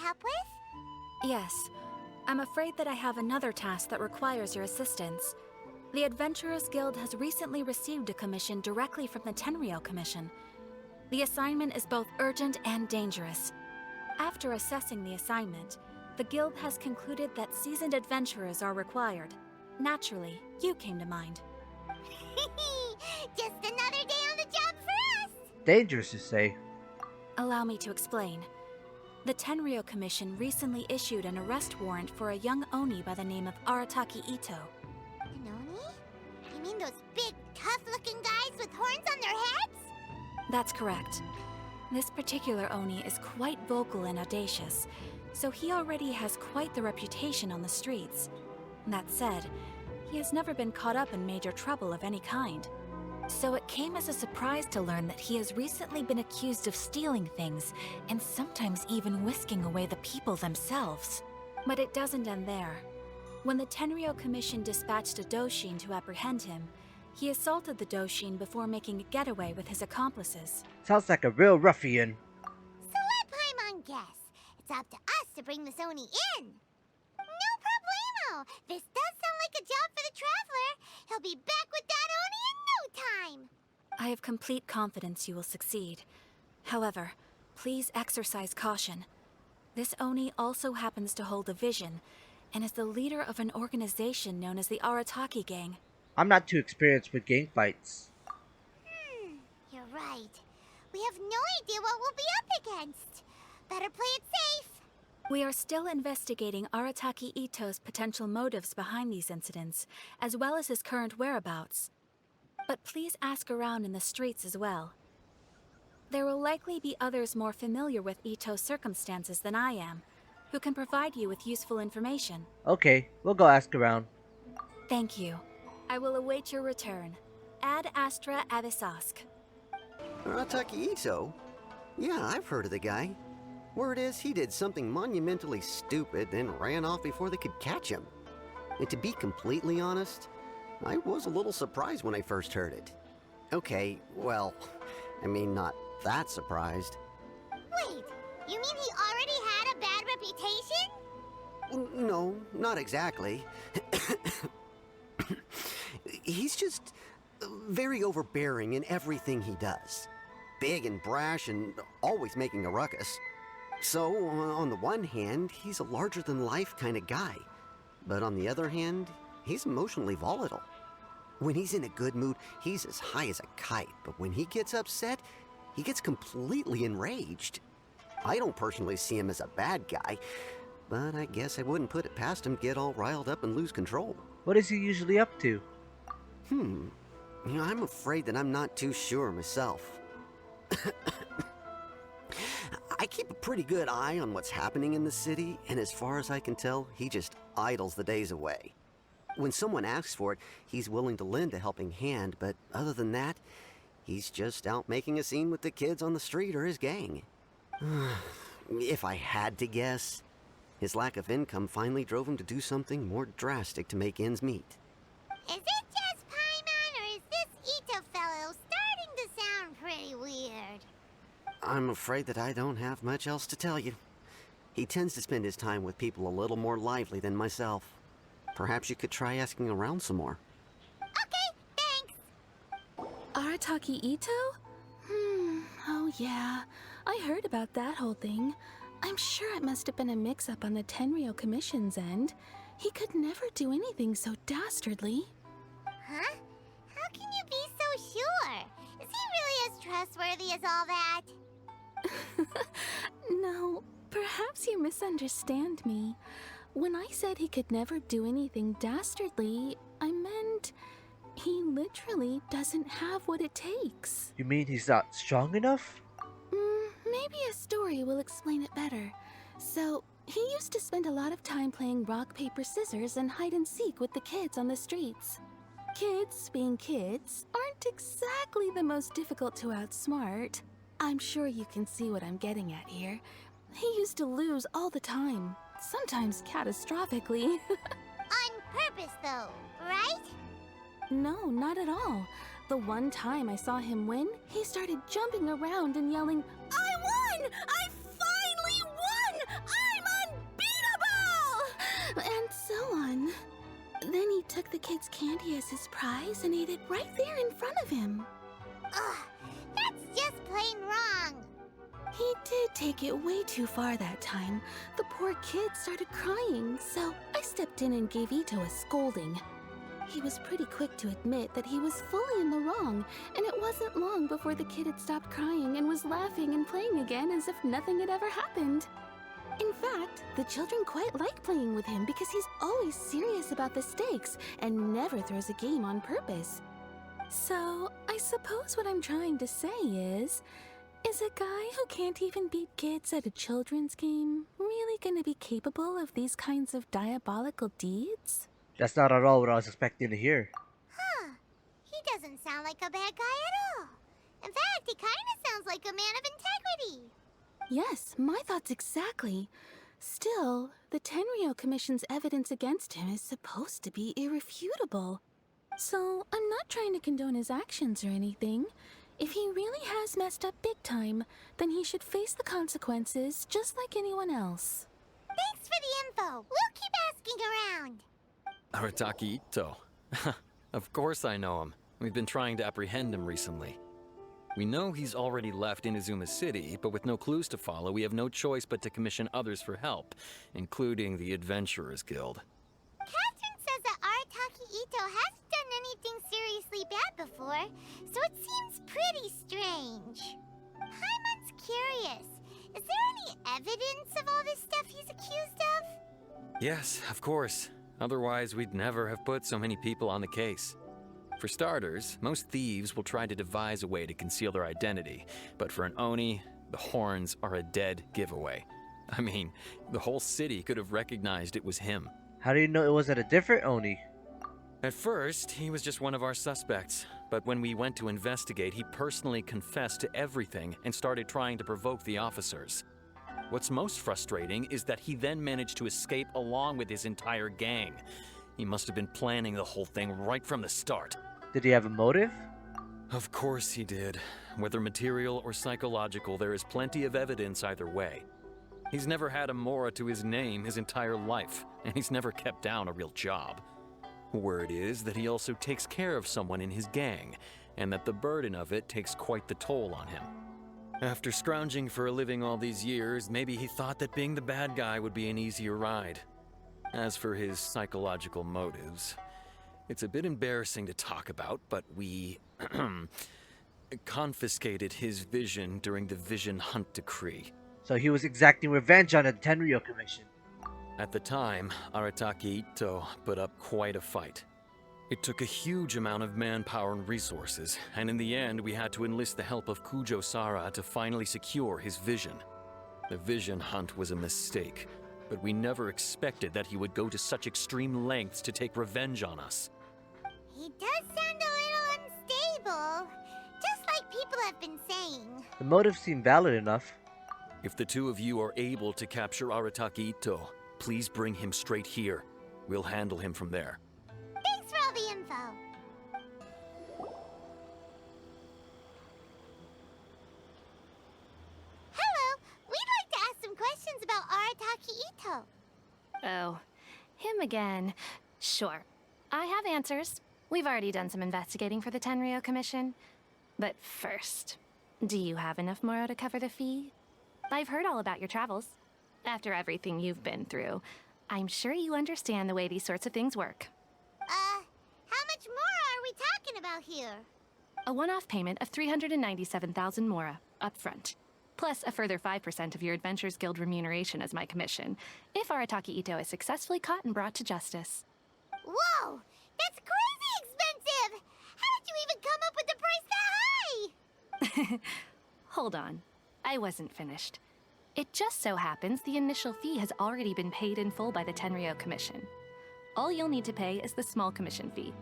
help with? Yes. I'm afraid that I have another task that requires your assistance. The Adventurers Guild has recently received a commission directly from the Tenryou Commission. The assignment is both urgent and dangerous. After assessing the assignment, the Guild has concluded that seasoned adventurers are required. Naturally, you came to mind. Just another day on the job for us! Dangerous, you say? Allow me to explain. The Tenryou Commission recently issued an arrest warrant for a young Oni by the name of Arataki Itto. An Oni? You mean those big, tough-looking guys with horns on their heads? That's correct. This particular Oni is quite vocal and audacious, so he already has quite the reputation on the streets. That said, he has never been caught up in major trouble of any kind. So it came as a surprise to learn that he has recently been accused of stealing things, and sometimes even whisking away the people themselves. But it doesn't end there. When the Tenryou Commission dispatched a Doshin to apprehend him, he assaulted the Doshin before making a getaway with his accomplices. Sounds like a real ruffian. So let Paimon guess. It's up to us to bring this Oni in. No problemo! This does sound like a job for the Traveler. He'll be back with that Oni in no time. I have complete confidence you will succeed. However, please exercise caution. This Oni also happens to hold a vision, and is the leader of an organization known as the Arataki Gang. I'm not too experienced with gang fights. You're right. We have no idea what we'll be up against. Better play it safe. We are still investigating Arataki Itto's potential motives behind these incidents, as well as his current whereabouts. But please ask around in the streets as well. There will likely be others more familiar with Itto's circumstances than I am, who can provide you with useful information. Okay, we'll go ask around. Thank you. I will await your return. Ad Astra Avisask. Arataki Itto? Yeah, I've heard of the guy. Word is he did something monumentally stupid, then ran off before they could catch him. And to be completely honest, I was a little surprised when I first heard it. Okay, well, I mean, not that surprised. Wait, you mean he already had a bad reputation? No, not exactly. He's just very overbearing in everything he does. Big and brash and always making a ruckus. So, on the one hand, he's a larger-than-life kind of guy. But on the other hand, he's emotionally volatile. When he's in a good mood, he's as high as a kite. But when he gets upset, he gets completely enraged. I don't personally see him as a bad guy, but I guess I wouldn't put it past him to get all riled up and lose control. What is he usually up to? I'm afraid that I'm not too sure myself. I keep a pretty good eye on what's happening in the city, and as far as I can tell, he just idles the days away. When someone asks for it, he's willing to lend a helping hand, but other than that, he's just out making a scene with the kids on the street or his gang. If I had to guess, his lack of income finally drove him to do something more drastic to make ends meet. Is it just Paimon, or is this Itto fellow starting to sound pretty weird? I'm afraid that I don't have much else to tell you. He tends to spend his time with people a little more lively than myself. Perhaps you could try asking around some more. Okay, thanks. Arataki Itto? Oh yeah. I heard about that whole thing. I'm sure it must have been a mix-up on the Tenryou Commission's end. He could never do anything so dastardly. Huh? How can you be so sure? Is he really as trustworthy as all that? No, perhaps you misunderstand me. When I said he could never do anything dastardly, I meant he literally doesn't have what it takes. You mean he's not strong enough? Maybe a story will explain it better. So, he used to spend a lot of time playing rock, paper, scissors and hide and seek with the kids on the streets. Kids, being kids, aren't exactly the most difficult to outsmart. I'm sure you can see what I'm getting at here. He used to lose all the time, sometimes catastrophically. On purpose, though, right? No, not at all. The one time I saw him win, he started jumping around and yelling, "I won! I finally won! I Then he took the kid's candy as his prize and ate it right there in front of him. Ugh, that's just plain wrong. He did take it way too far that time. The poor kid started crying, so I stepped in and gave Itto a scolding. He was pretty quick to admit that he was fully in the wrong, and it wasn't long before the kid had stopped crying and was laughing and playing again as if nothing had ever happened. In fact, the children quite like playing with him because he's always serious about the stakes and never throws a game on purpose. So, I suppose what I'm trying to say is a guy who can't even beat kids at a children's game really gonna be capable of these kinds of diabolical deeds? That's not at all what I was expecting to hear. Huh. He doesn't sound like a bad guy at all. In fact, he kind of sounds like a man of integrity. Yes, my thoughts exactly. Still, the Tenryou Commission's evidence against him is supposed to be irrefutable. So, I'm not trying to condone his actions or anything. If he really has messed up big time, then he should face the consequences just like anyone else. Thanks for the info. We'll keep asking around. Arataki Itto. Of course I know him. We've been trying to apprehend him recently. We know he's already left Inazuma City, but with no clues to follow, we have no choice but to commission others for help, including the Adventurers Guild. Catherine says that Arataki Itto hasn't done anything seriously bad before, so it seems pretty strange. Paimon's curious. Is there any evidence of all this stuff he's accused of? Yes, of course. Otherwise, we'd never have put so many people on the case. For starters, most thieves will try to devise a way to conceal their identity, but for an Oni, the horns are a dead giveaway. I mean, the whole city could have recognized it was him. How do you know it wasn't a different Oni? At first, he was just one of our suspects, but when we went to investigate, he personally confessed to everything and started trying to provoke the officers. What's most frustrating is that he then managed to escape along with his entire gang. He must have been planning the whole thing right from the start. Did he have a motive? Of course he did. Whether material or psychological, there is plenty of evidence either way. He's never had a Mora to his name his entire life, and he's never kept down a real job. Word is that he also takes care of someone in his gang, and that the burden of it takes quite the toll on him. After scrounging for a living all these years, maybe he thought that being the bad guy would be an easier ride. As for his psychological motives, it's a bit embarrassing to talk about, but we confiscated his vision during the Vision Hunt Decree. So he was exacting revenge on the Tenryou Commission. At the time, Arataki Itto put up quite a fight. It took a huge amount of manpower and resources, and in the end we had to enlist the help of Kujo Sara to finally secure his vision. The Vision Hunt was a mistake, but we never expected that he would go to such extreme lengths to take revenge on us. He does sound a little unstable, just like people have been saying. The motive seemed valid enough. If the two of you are able to capture Arataki Itto, please bring him straight here. We'll handle him from there. Thanks for all the info. Hello, we'd like to ask some questions about Arataki Itto. Oh, him again. Sure. I have answers. We've already done some investigating for the Tenryou Commission. But first, do you have enough Moro to cover the fee? I've heard all about your travels. After everything you've been through, I'm sure you understand the way these sorts of things work. How much more are we talking about here? A one-off payment of 397,000 Mora, up front. Plus a further 5% of your Adventurers Guild remuneration as my commission, if Arataki Itto is successfully caught and brought to justice. Whoa! That's crazy expensive! How did you even come up with the price that high? Hold on. I wasn't finished. It just so happens the initial fee has already been paid in full by the Tenryou Commission. All you'll need to pay is the small commission fee.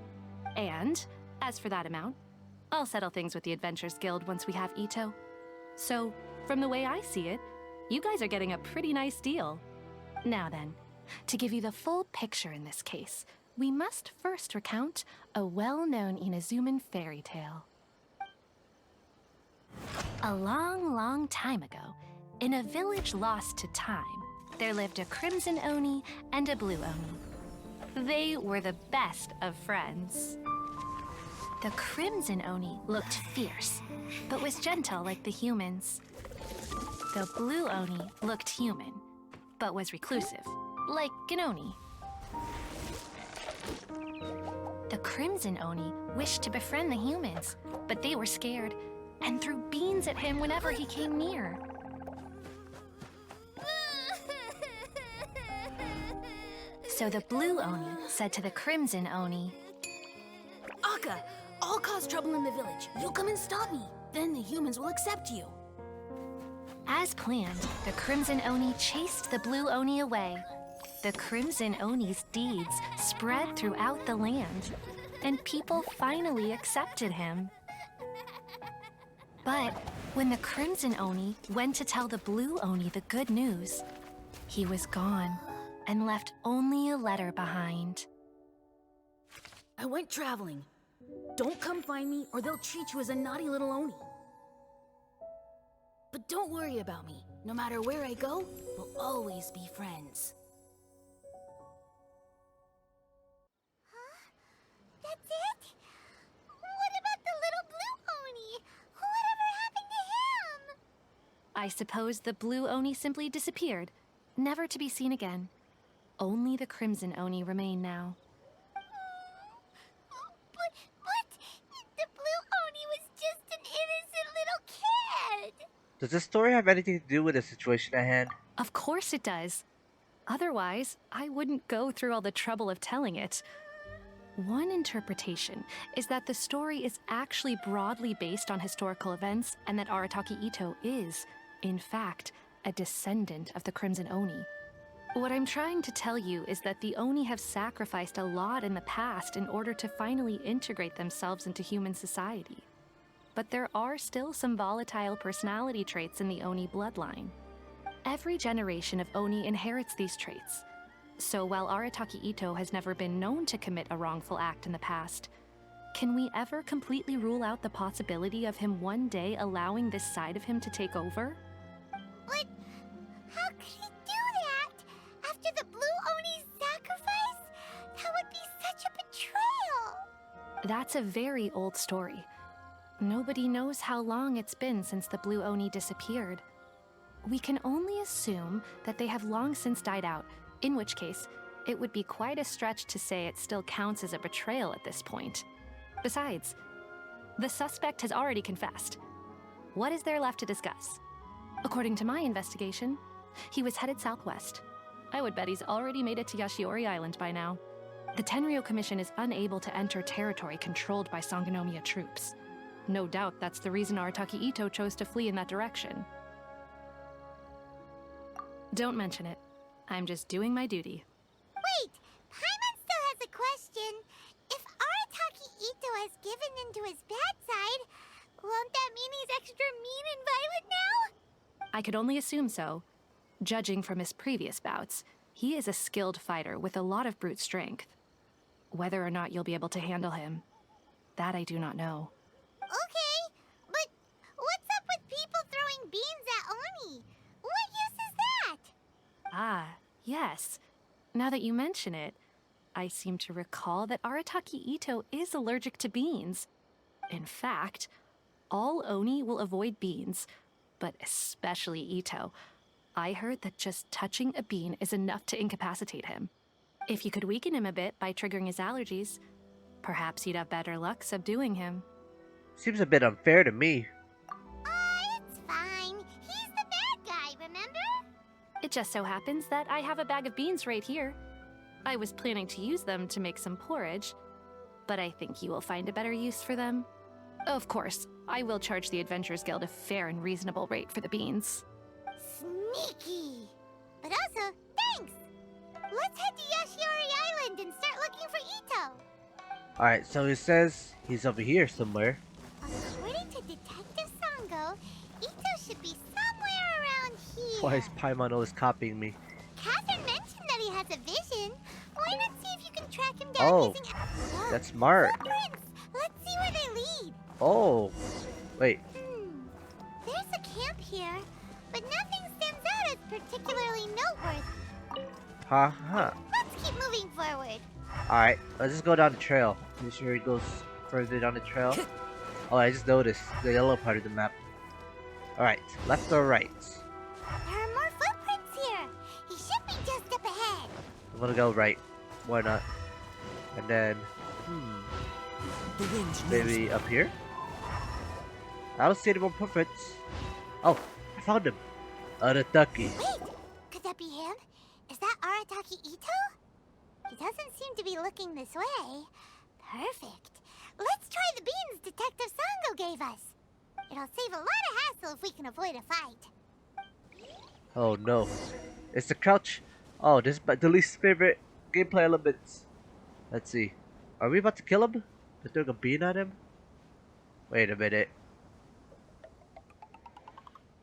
And, as for that amount, I'll settle things with the Adventurers Guild once we have Itto. So, from the way I see it, you guys are getting a pretty nice deal. Now then, to give you the full picture in this case, we must first recount a well-known Inazuman fairy tale. A long, long time ago, in a village lost to time, there lived a crimson Oni and a blue Oni. They were the best of friends. The Crimson Oni looked fierce, but was gentle like the humans. The Blue Oni looked human, but was reclusive, like an Oni. The Crimson Oni wished to befriend the humans, but they were scared and threw beans at him whenever he came near. So the Blue Oni said to the Crimson Oni, Akka, I'll cause trouble in the village. You come and stop me. Then the humans will accept you. as planned, the Crimson Oni chased the Blue Oni away. The Crimson Oni's deeds spread throughout the land, and people finally accepted him. But when the Crimson Oni went to tell the Blue Oni the good news, he was gone and left only a letter behind. I went traveling. Don't come find me or they'll treat you as a naughty little Oni. But don't worry about me. No matter where I go, we'll always be friends. That's it? What about the little Blue Oni? Whatever happened to him? I suppose the Blue Oni simply disappeared, never to be seen again. Only the Crimson Oni remain now. But the Blue Oni was just an innocent little kid. Does this story have anything to do with the situation at hand? Of course it does. Otherwise, I wouldn't go through all the trouble of telling it. One interpretation is that the story is actually broadly based on historical events and that Arataki Itto is, in fact, a descendant of the Crimson Oni. What I'm trying to tell you is that the Oni have sacrificed a lot in the past in order to finally integrate themselves into human society. But there are still some volatile personality traits in the Oni bloodline. Every generation of Oni inherits these traits. So while Arataki Itto has never been known to commit a wrongful act in the past, can we ever completely rule out the possibility of him one day allowing this side of him to take over? But how could he do that? After the Blue Oni's sacrifice? That would be such a betrayal. That's a very old story. Nobody knows how long it's been since the Blue Oni disappeared. We can only assume that they have long since died out, in which case, it would be quite a stretch to say it still counts as a betrayal at this point. Besides, the suspect has already confessed. What is there left to discuss? According to my investigation, he was headed southwest. I would bet he's already made it to Yashiori Island by now. The Tenryou Commission is unable to enter territory controlled by Sangonomiya troops. No doubt that's the reason Arataki Itto chose to flee in that direction. Don't mention it. I'm just doing my duty. Wait, Paimon still has a question. If Arataki Itto has given into his bad side, won't that mean he's extra mean and violent now? I could only assume so. Judging from his previous bouts, he is a skilled fighter with a lot of brute strength. Whether or not you'll be able to handle him, that I do not know. Okay, but what's up with people throwing beans at Oni? What use is that? Ah, yes. Now that you mention it, I seem to recall that Arataki Itto is allergic to beans. In fact, all Oni will avoid beans, but especially Itto. I heard that just touching a bean is enough to incapacitate him. If you could weaken him a bit by triggering his allergies, perhaps you'd have better luck subduing him. Seems a bit unfair to me. It's fine. He's the bad guy, remember? It just so happens that I have a bag of beans right here. I was planning to use them to make some porridge, but I think you will find a better use for them. Of course, I will charge the Adventurers Guild a fair and reasonable rate for the beans. Sneaky. But also, thanks. Let's head to Yashiori Island and start looking for Itto. Alright, so it says he's over here somewhere. According to Detective Sango, Itto should be somewhere around here. Why is Paimon always copying me? Catherine mentioned that he has a vision. Why not see if you can track him down Oh, using... that's smart. Footprints. Let's see where they lead. Oh, wait. There's a camp here, but nothing stands out as particularly noteworthy. Ha ha. Let's keep moving forward. Alright, let's just go down the trail. Make sure he goes further down the trail. Oh, I just noticed the yellow part of the map. Alright, left or right? There are more footprints here. He should be just up ahead. I'm gonna go right. Why not? And then, maybe up here? I don't see any more footprints. Oh, I found him. Arataki. Wait, could that be him? Is that Arataki Itto? He doesn't seem to be looking this way. Perfect. Let's try the beans Detective Sango gave us. It'll save a lot of hassle if we can avoid a fight. Oh no. It's the crouch. Oh, this is the least favorite gameplay elements. Let's see. Are we about to kill him? To throw a bean at him? Wait a minute.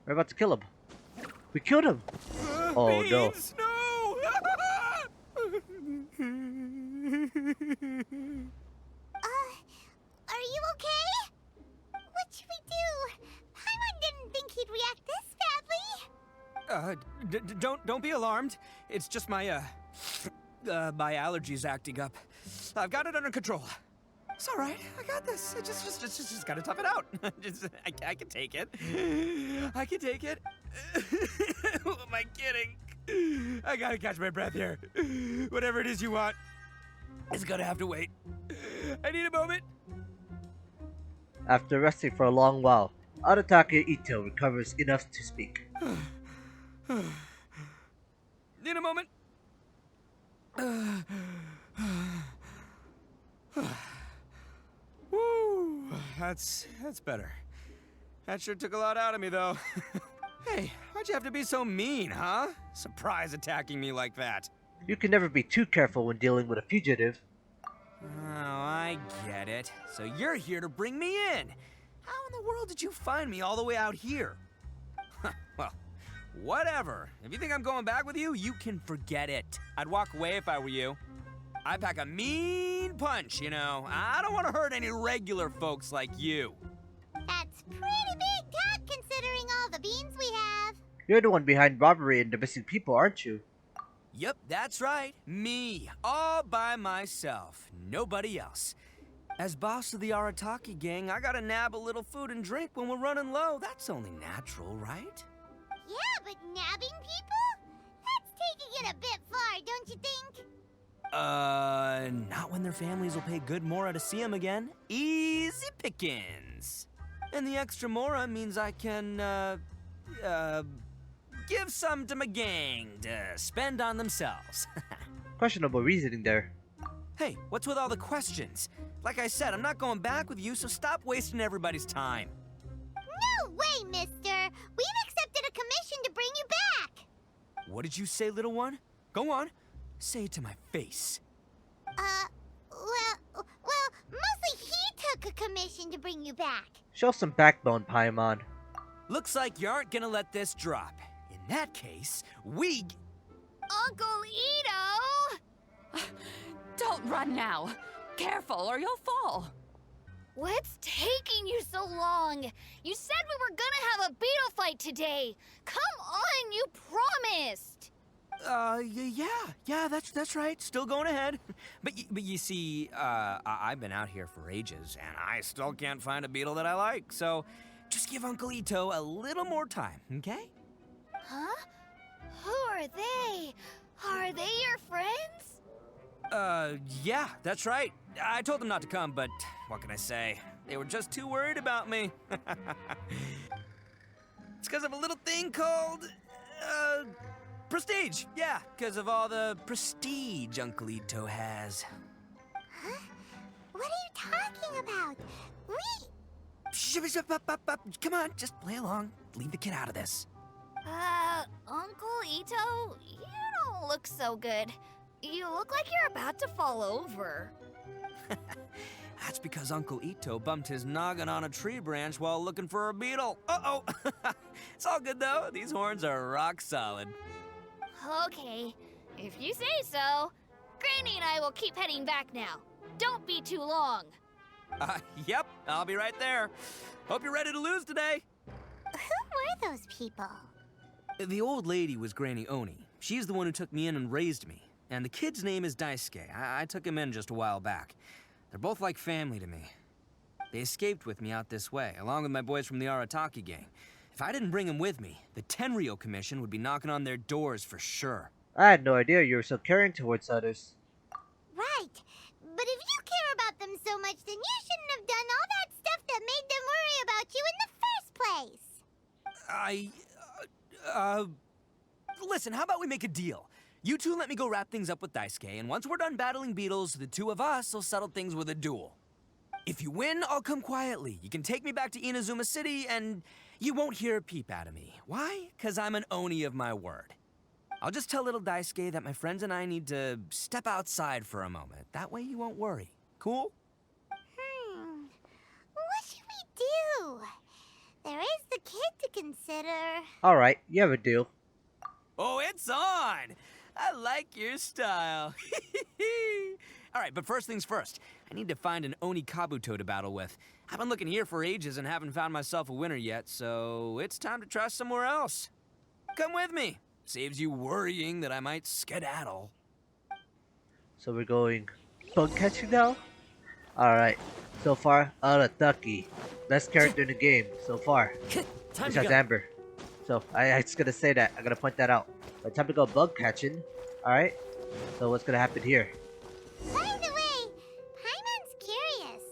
We're about to kill him. We killed him! Oh no. Are you okay? What should we do? Paimon didn't think he'd react this badly. Don't be alarmed. It's just my my allergies acting up. I've got it under control. It's all right. I got this. I just gotta tough it out. I can take it. I can take it. Who am I kidding? I gotta catch my breath here. Whatever it is you want, it's gonna have to wait. I need a moment. After resting for a long while, Arataki Itto recovers enough to speak. Need a moment. Woo, that's better. That sure took a lot out of me, though. Hey, why'd you have to be so mean, huh? Surprise attacking me like that. You can never be too careful when dealing with a fugitive. Oh, I get it. So you're here to bring me in. How in the world did you find me all the way out here? Well, whatever. If you think I'm going back with you, you can forget it. I'd walk away if I were you. I pack a mean punch, you know. I don't want to hurt any regular folks like you. That's pretty big talk considering all the beans we have. You're the one behind robbery and the missing people, aren't you? Yep, that's right. Me. All by myself. Nobody else. As boss of the Arataki gang, I gotta nab a little food and drink when we're running low. That's only natural, right? Yeah, but nabbing people? That's taking it a bit far, don't you think? Not when their families will pay good mora to see them again. Easy pickings. And the extra mora means I can, give some to my gang to spend on themselves. Questionable reasoning there. Hey, what's with all the questions? Like I said, I'm not going back with you, so stop wasting everybody's time. No way, mister! We've accepted a commission to bring you back! What did you say, little one? Go on. Say it to my face. Well, mostly he took a commission to bring you back. Show some backbone, Paimon. Looks like you aren't gonna let this drop. In that case, we... Uncle Itto! Don't run now. Careful or you'll fall. What's taking you so long? You said we were gonna have a beetle fight today. Come on, you promised. Yeah, that's right. Still going ahead. But you see, I've been out here for ages, and I still can't find a beetle that I like. So, just give Uncle Itto a little more time, okay? Huh? Who are they? Are they your friends? Yeah, that's right. I told them not to come, but what can I say? They were just too worried about me. It's because of a little thing called, prestige. Yeah, because of all the prestige Uncle Itto has. Huh? What are you talking about? Come on, just play along. Leave the kid out of this. Uncle Itto, you don't look so good. You look like you're about to fall over. That's because Uncle Itto bumped his noggin on a tree branch while looking for a beetle. Uh-oh. It's all good, though. These horns are rock solid. Okay, if you say so. Granny and I will keep heading back now. Don't be too long. Yep, I'll be right there. Hope you're ready to lose today. Who were those people? The old lady was Granny Oni. She's the one who took me in and raised me. and the kid's name is Daisuke. I took him in just a while back. They're both like family to me. They escaped with me out this way, along with my boys from the Arataki gang. If I didn't bring them with me, the Tenryou Commission would be knocking on their doors for sure. I had no idea you were so caring towards others. Right. But if you care about them so much, then you shouldn't have done all that stuff that made them worry about you in the first place. Listen, how about we make a deal? You two let me go wrap things up with Daisuke, and once we're done battling beetles, the two of us will settle things with a duel. If you win, I'll come quietly. You can take me back to Inazuma City, and you won't hear a peep out of me. Why? 'Cause I'm an Oni of my word. I'll just tell little Daisuke that my friends and I need to step outside for a moment. That way you won't worry. Cool? What should we do? There is the kid to consider. Alright, you have a deal. Oh, it's on! I like your style. Alright, but first things first. I need to find an Oni Kabuto to battle with. I've been looking here for ages and haven't found myself a winner yet, so it's time to try somewhere else. Come with me. Saves you worrying that I might skedaddle. So we're going bug catching now? Alright, so far, Arataki. Best character in the game so far. Besides Amber. So, I just gonna say that. I'm gonna point that out. But time to go bug catching. Alright? So what's gonna happen here? By the way, Paimon's curious.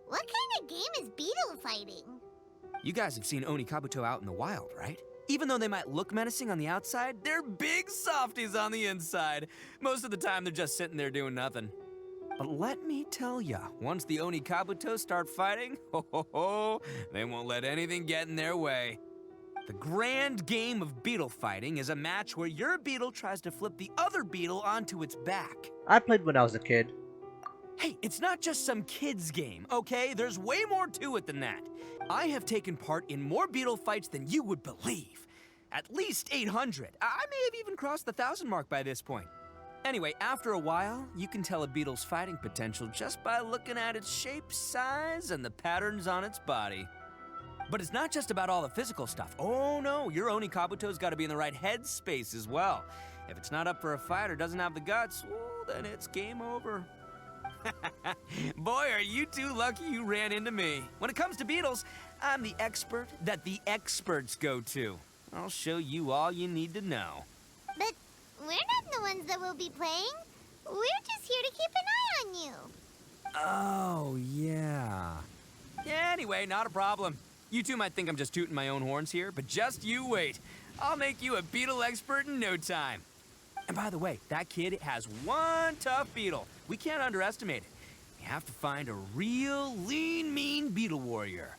What kind of game is beetle fighting? You guys have seen Oni Kabuto out in the wild, right? Even though they might look menacing on the outside, they're big softies on the inside. Most of the time, they're just sitting there doing nothing. But let me tell ya, once the Oni Kabuto start fighting, they won't let anything get in their way. The grand game of beetle fighting is a match where your beetle tries to flip the other beetle onto its back. I played when I was a kid. Hey, it's not just some kid's game, okay? There's way more to it than that. I have taken part in more beetle fights than you would believe. At least 800. I may have even crossed the 1,000 mark by this point. Anyway, after a while, you can tell a beetle's fighting potential just by looking at its shape, size, and the patterns on its body. But it's not just about all the physical stuff. Oh no, your Oni Kabuto's gotta be in the right headspace as well. If it's not up for a fight or doesn't have the guts, well, then it's game over. Boy, are you two lucky you ran into me. When it comes to beetles, I'm the expert that the experts go to. I'll show you all you need to know. But we're not the ones that will be playing. We're just here to keep an eye on you. Oh, yeah. Anyway, not a problem. You two might think I'm just tooting my own horns here, but just you wait. I'll make you a beetle expert in no time. And by the way, that kid has one tough beetle. We can't underestimate it. You have to find a real lean, mean beetle warrior.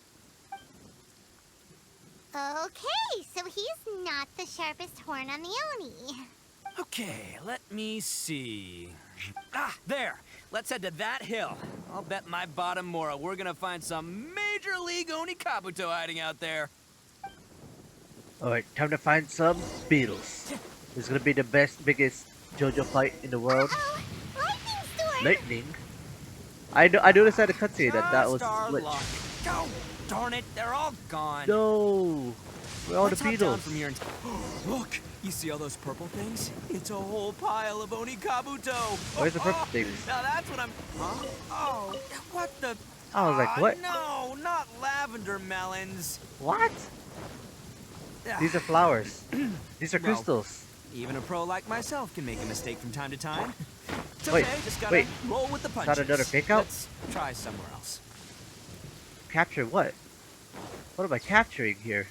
Okay, so he's not the sharpest horn on the Oni. Okay, let me see. Ah, there. Let's head to that hill. I'll bet my bottom Mora we're gonna find some major league Oni Kabuto hiding out there. Alright, time to find some beetles. This is gonna be the best, biggest JoJo fight in the world. Lightning storm! Lightning? I noticed at the cutscene that was split. Oh, darn it, they're all gone. No! Where are all the Let's hop down beetles? from here and look, you see all those purple things? It's a whole pile of Oni Kabuto. Where's the purple things? Now that's what I'm... Huh? Oh, what the... I was like, what? No, not lavender melons. What? These are flowers. These are Well, crystals. Even a pro like myself can make a mistake from time to time. It's Wait, okay, just gotta wait. roll with the Is punches. that another fake out? Let's try somewhere else. Capture what? What am I capturing here?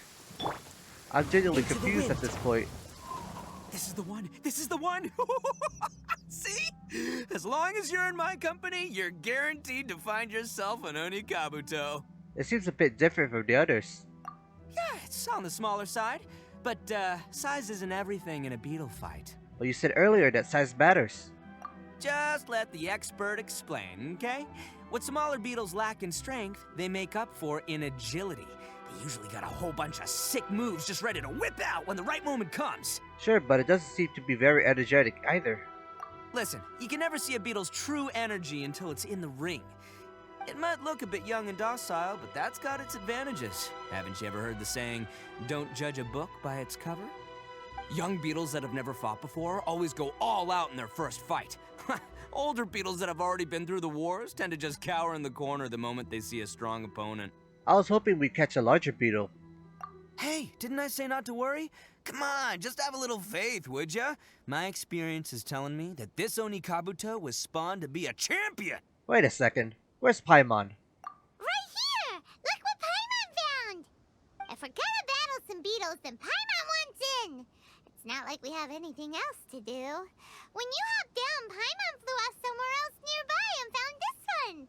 I'm genuinely Into the confused at wind. this point. This is the one. This is the one. See? As long as you're in my company, you're guaranteed to find yourself an Oni Kabuto. It seems a bit different from the others. Yeah, it's on the smaller side, but size isn't everything in a beetle fight. But you said earlier that size matters. Just let the expert explain, okay? What smaller beetles lack in strength, they make up for in agility. They usually got a whole bunch of sick moves just ready to whip out when the right moment comes. Sure, but it doesn't seem to be very energetic either. Listen, you can never see a beetle's true energy until it's in the ring. It might look a bit young and docile, but that's got its advantages. Haven't you ever heard the saying, don't judge a book by its cover? Young beetles that have never fought before always go all out in their first fight. Older beetles that have already been through the wars tend to just cower in the corner the moment they see a strong opponent. I was hoping we'd catch a larger beetle. Hey, didn't I say not to worry? Come on, just have a little faith, would ya? My experience is telling me that this Oni Kabuto was spawned to be a champion. Wait a second. Where's Paimon? Right here! Look what Paimon found! If we're gonna battle some beetles, then Paimon wants in! It's not like we have anything else to do. When you hopped down, Paimon flew off somewhere else nearby and found this one!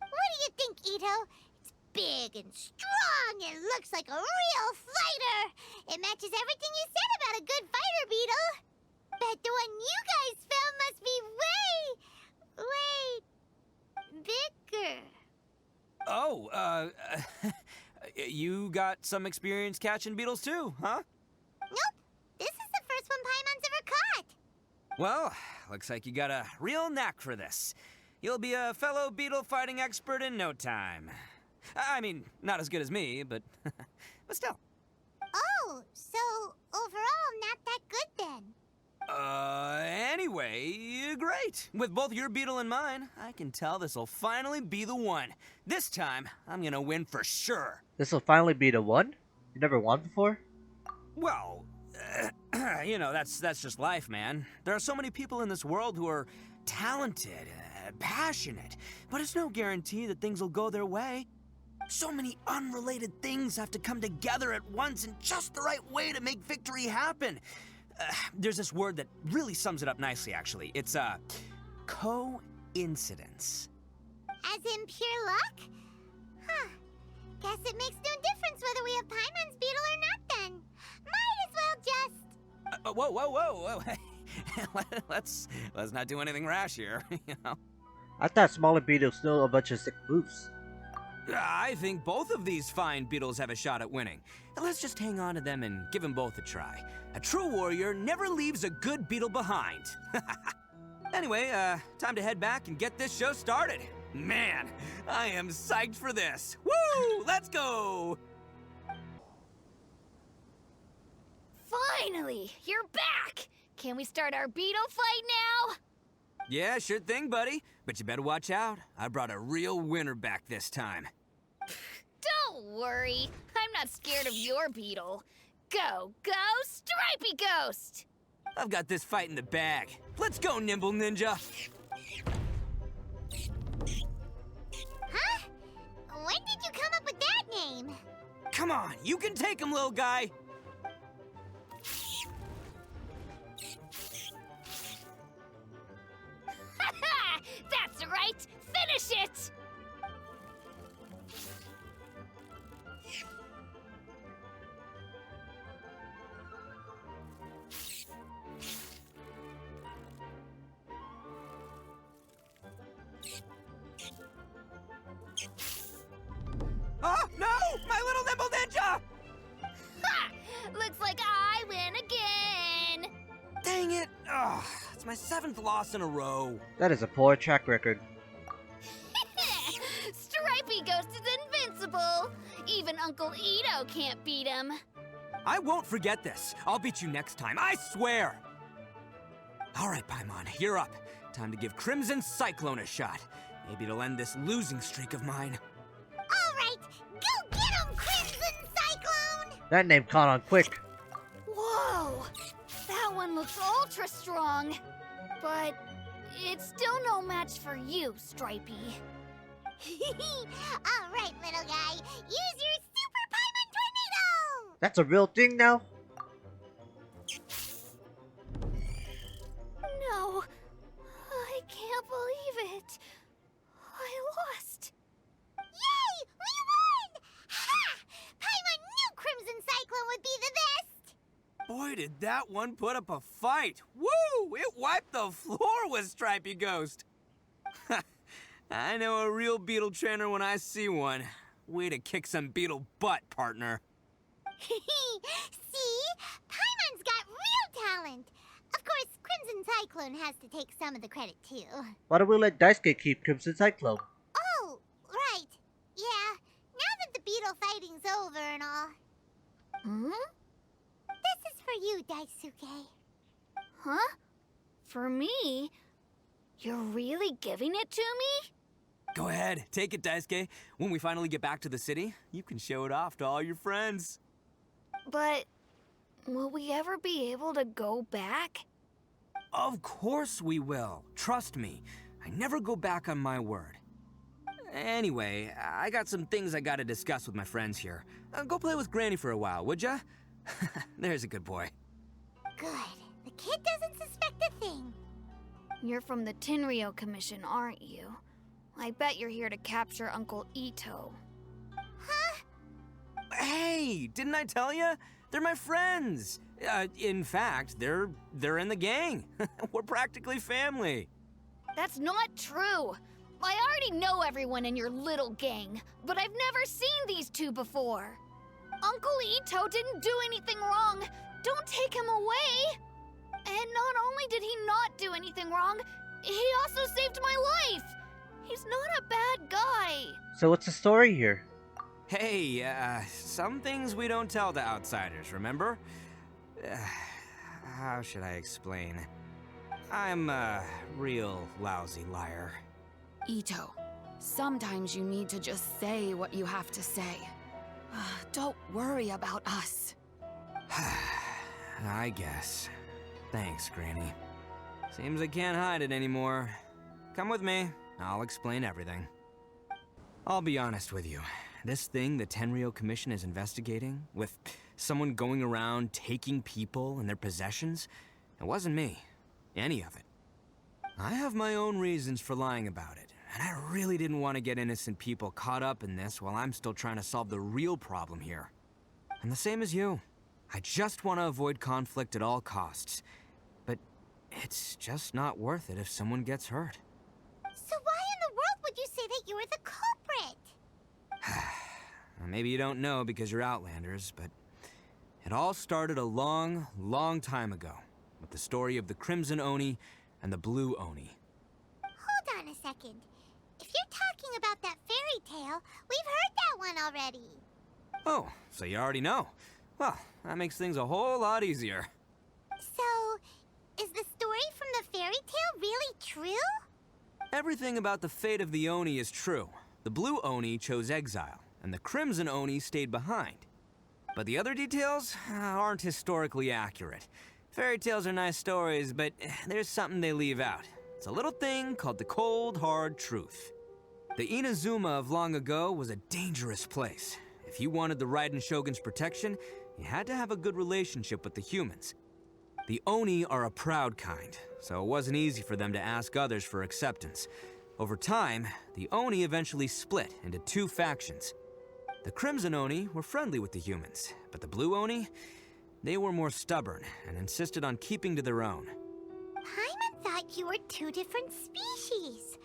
What do you think, Itto? It's big and strong and looks like a real fighter! It matches everything you said about a good fighter beetle! Bet the one you guys found must be way bigger. Oh, you got some experience catching beetles too, huh? Nope. This is the first one Paimon's ever caught. Well, looks like you got a real knack for this. You'll be a fellow beetle fighting expert in no time. I mean, not as good as me, but still. Oh, so overall not that good then. Anyway, great. With both your beetle and mine, I can tell this'll finally be the one. This time, I'm gonna win for sure. This'll finally be the one? You never won before? Well, you know, that's just life, man. There are so many people in this world who are talented, passionate, but it's no guarantee that things will go their way. So many unrelated things have to come together at once in just the right way to make victory happen. There's this word that really sums it up nicely, actually. It's, coincidence. As in pure luck? Huh. Guess it makes no difference whether we have Paimon's beetle or not then. Might as well just... Whoa. let's not do anything rash here, you know? I thought smaller beetles still a bunch of sick moves. I think both of these fine beetles have a shot at winning. Let's just hang on to them and give them both a try. A true warrior never leaves a good beetle behind. Anyway, time to head back and get this show started. Man, I am psyched for this. Woo! Let's go! Finally, you're back! Can we start our beetle fight now? Yeah, sure thing, buddy. But you better watch out. I brought a real winner back this time. Don't worry. I'm not scared of your beetle. Go, Stripey Ghost! I've got this fight in the bag. Let's go, Nimble Ninja. Huh? When did you come up with that name? Come on, you can take him, little guy. That's right! Finish it! Oh, no! My little Nimble Ninja! Ha! Looks like I win again! Dang it! Ugh, it's my 7th loss in a row. That is a poor track record. Stripey Ghost is invincible! Even Uncle Itto can't beat him. I won't forget this. I'll beat you next time, I swear! All right, Paimon, you're up. Time to give Crimson Cyclone a shot. Maybe it'll end this losing streak of mine. All right, go get him, Crimson Cyclone! That name caught on quick. Whoa! That one looks ultra strong. But it's still no match for you, Stripey. All right, little guy, use your Super Paimon Tornado! That's a real thing now? No, I can't believe it. I lost. Yay! We won! Ha! Paimon knew Crimson Cyclone would be the best! Boy, did that one put up a fight. Woo! It wiped the floor with Stripey Ghost. I know a real beetle trainer when I see one. Way to kick some beetle butt, partner. See? Paimon's got real talent. Of course, Crimson Cyclone has to take some of the credit, too. Why don't we let Daisuke keep Crimson Cyclone? Oh, right. Yeah, now that the beetle fighting's over and all. Hmm? This is for for you, Daisuke. Huh? For me? You're really giving it to me? Go ahead, take it, Daisuke. When we finally get back to the city, you can show it off to all your friends. But will we ever be able to go back? Of course we will. Trust me. I never go back on my word. Anyway, I got some things I gotta discuss with my friends here. Go play with Granny for a while, would ya? There's a good boy. Good. The kid doesn't suspect a thing. You're from the Tenryou Commission, aren't you? I bet you're here to capture Uncle Itto. Huh? Hey, didn't I tell ya? They're my friends. In fact, they're in the gang. We're practically family. That's not true. I already know everyone in your little gang, but I've never seen these two before. Uncle Itto didn't do anything wrong. Don't take him away. And not only did he not do anything wrong, he also saved my life. He's not a bad guy. So what's the story here? Hey, some things we don't tell to outsiders, remember? How should I explain? I'm a real lousy liar. Itto, sometimes you need to just say what you have to say. Don't worry about us. I guess. Thanks, Granny. Seems I can't hide it anymore. Come with me. I'll explain everything. I'll be honest with you. This thing the Tenryou Commission is investigating, with someone going around taking people and their possessions, it wasn't me. Any of it. I have my own reasons for lying about it, and I really didn't want to get innocent people caught up in this while I'm still trying to solve the real problem here. And the same as you. I just want to avoid conflict at all costs. But it's just not worth it if someone gets hurt. So why in the world would you say that you were the culprit? Maybe you don't know because you're Outlanders, but it all started a long, long time ago with the story of the Crimson Oni and the Blue Oni. Hold on a second. If you're talking about that fairy tale, we've heard that one already. Oh, so you already know. Well, that makes things a whole lot easier. So, is the story from the fairy tale really true? Everything about the fate of the Oni is true. The Blue Oni chose exile, and the Crimson Oni stayed behind. But the other details aren't historically accurate. Fairy tales are nice stories, but there's something they leave out. It's a little thing called the cold, hard truth. The Inazuma of long ago was a dangerous place. If you wanted the Raiden Shogun's protection, you had to have a good relationship with the humans. The Oni are a proud kind, so it wasn't easy for them to ask others for acceptance. Over time, the Oni eventually split into two factions. The Crimson Oni were friendly with the humans, but the Blue Oni, they were more stubborn and insisted on keeping to their own. Paimon thought you were two different species.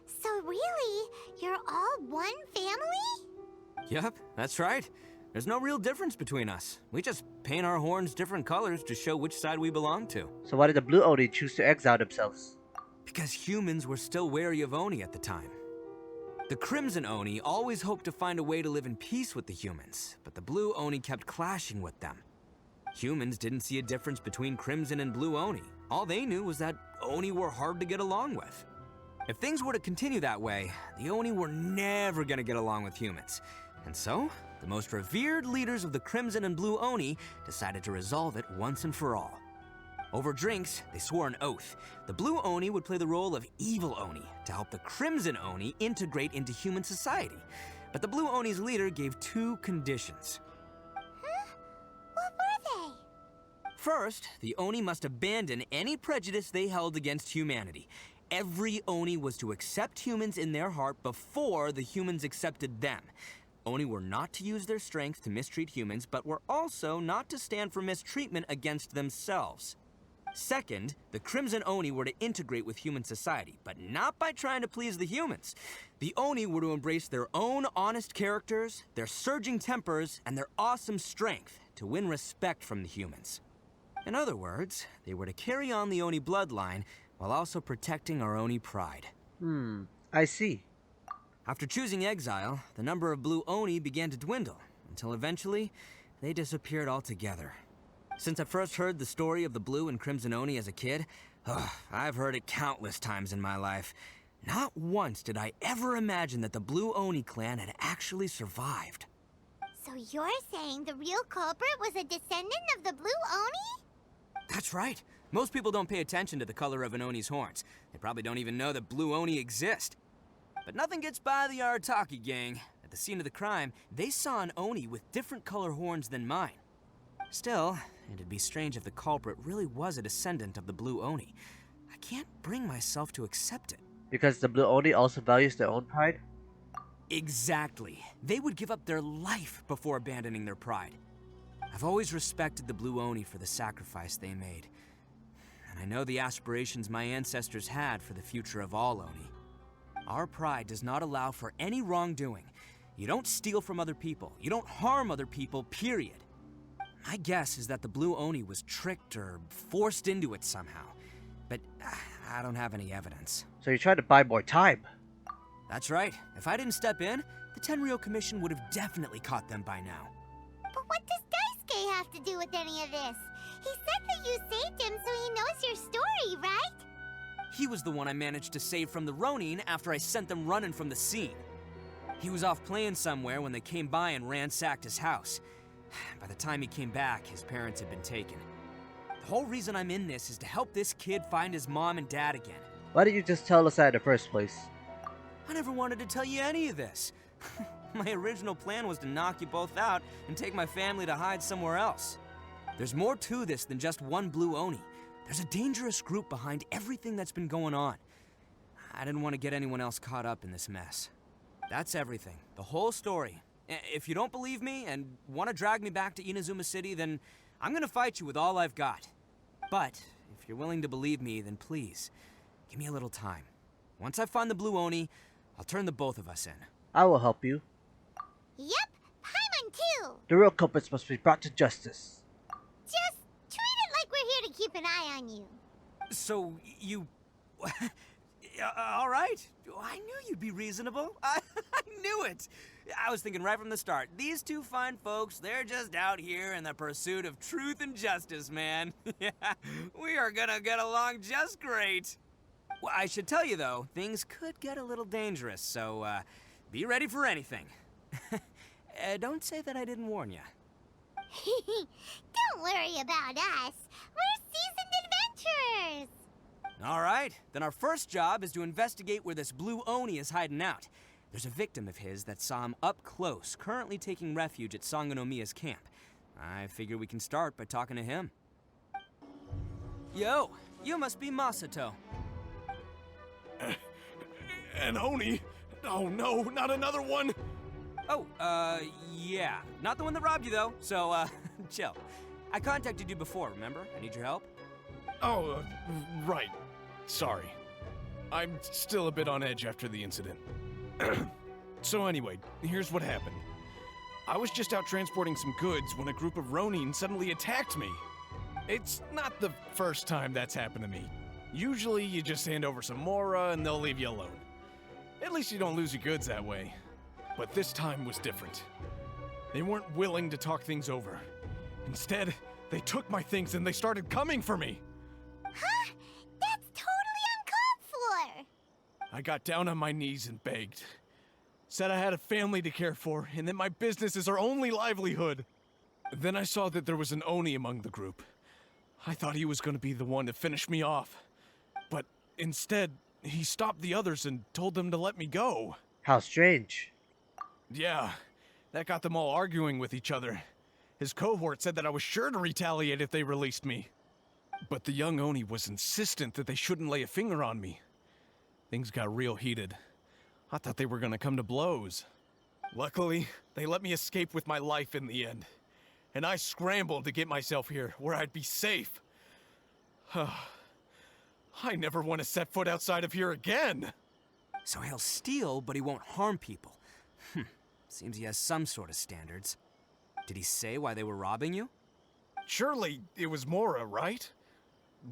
So really, you're all one family? Yep, that's right. There's no real difference between us. We just paint our horns different colors to show which side we belong to. So why did the Blue Oni choose to exile themselves? Because humans were still wary of Oni at the time. The Crimson Oni always hoped to find a way to live in peace with the humans, but the Blue Oni kept clashing with them. Humans didn't see a difference between Crimson and Blue Oni. All they knew was that Oni were hard to get along with. If things were to continue that way, the Oni were never gonna get along with humans. And so, the most revered leaders of the Crimson and Blue Oni decided to resolve it once and for all. Over drinks, they swore an oath. The Blue Oni would play the role of evil Oni to help the Crimson Oni integrate into human society. But the Blue Oni's leader gave two conditions. Huh? What were they? First, the Oni must abandon any prejudice they held against humanity. Every Oni was to accept humans in their heart before the humans accepted them. Oni were not to use their strength to mistreat humans, but were also not to stand for mistreatment against themselves. Second, the Crimson Oni were to integrate with human society, but not by trying to please the humans. The Oni were to embrace their own honest characters, their surging tempers, and their awesome strength to win respect from the humans. In other words, they were to carry on the Oni bloodline while also protecting our Oni pride. I see. After choosing exile, the number of Blue Oni began to dwindle, until eventually, they disappeared altogether. Since I first heard the story of the Blue and Crimson Oni as a kid, I've heard it countless times in my life. Not once did I ever imagine that the Blue Oni clan had actually survived. So you're saying the real culprit was a descendant of the Blue Oni? That's right. Most people don't pay attention to the color of an Oni's horns. They probably don't even know that Blue Oni exist. But nothing gets by the Arataki gang. At the scene of the crime, they saw an Oni with different color horns than mine. Still, it'd be strange if the culprit really was a descendant of the Blue Oni. I can't bring myself to accept it. Because the Blue Oni also values their own pride? Exactly. They would give up their life before abandoning their pride. I've always respected the Blue Oni for the sacrifice they made. And I know the aspirations my ancestors had for the future of all Oni. Our pride does not allow for any wrongdoing. You don't steal from other people. You don't harm other people, period. My guess is that the Blue Oni was tricked or forced into it somehow. But I don't have any evidence. So you're trying to buy more time? That's right. If I didn't step in, the Tenryou Commission would have definitely caught them by now. But what does Daisuke have to do with any of this? He said that you saved him so he knows your story, right? He was the one I managed to save from the Ronin after I sent them running from the scene. He was off playing somewhere when they came by and ransacked his house. By the time he came back, his parents had been taken. The whole reason I'm in this is to help this kid find his mom and dad again. Why didn't you just tell us that in the first place? I never wanted to tell you any of this. My original plan was to knock you both out and take my family to hide somewhere else. There's more to this than just one Blue Oni. There's a dangerous group behind everything that's been going on. I didn't want to get anyone else caught up in this mess. That's everything. The whole story. If you don't believe me and want to drag me back to Inazuma City, then I'm gonna fight you with all I've got. But if you're willing to believe me, then please, give me a little time. Once I find the Blue Oni, I'll turn the both of us in. I will help you. Yep, Paimon too! The real culprits must be brought to justice. Just treat it like we're here to keep an eye on you. So, you... all right. I knew you'd be reasonable. I knew it. I was thinking right from the start, these two fine folks, they're just out here in the pursuit of truth and justice, man. Yeah, we are gonna get along just great. Well, I should tell you, though, things could get a little dangerous, so be ready for anything. Don't say that I didn't warn you. Don't worry about us. We're seasoned adventurers. All right, then our first job is to investigate where this Blue Oni is hiding out. There's a victim of his that saw him up close, currently taking refuge at Sangonomiya's camp. I figure we can start by talking to him. Yo, you must be Masato. An Oni? Oh no, not another one! Oh, yeah. Not the one that robbed you, though, so, chill. I contacted you before, remember? I need your help. Oh, right. Sorry. I'm still a bit on edge after the incident. So anyway, here's what happened. I was just out transporting some goods when a group of Ronin suddenly attacked me. It's not the first time that's happened to me. Usually you just hand over some Mora and they'll leave you alone. At least you don't lose your goods that way. But this time was different. They weren't willing to talk things over. Instead, they took my things and they started coming for me. Huh? That's totally uncalled for! I got down on my knees and begged. Said I had a family to care for, and that my business is our only livelihood. Then I saw that there was an Oni among the group. I thought he was going to be the one to finish me off. But instead, he stopped the others and told them to let me go. How strange. Yeah, that got them all arguing with each other. His cohort said that I was sure to retaliate if they released me. But the young Oni was insistent that they shouldn't lay a finger on me. Things got real heated. I thought they were gonna come to blows. Luckily, they let me escape with my life in the end. And I scrambled to get myself here, where I'd be safe. I never want to set foot outside of here again! So he'll steal, but he won't harm people. Seems he has some sort of standards. Did he say why they were robbing you? Surely it was Mora, right?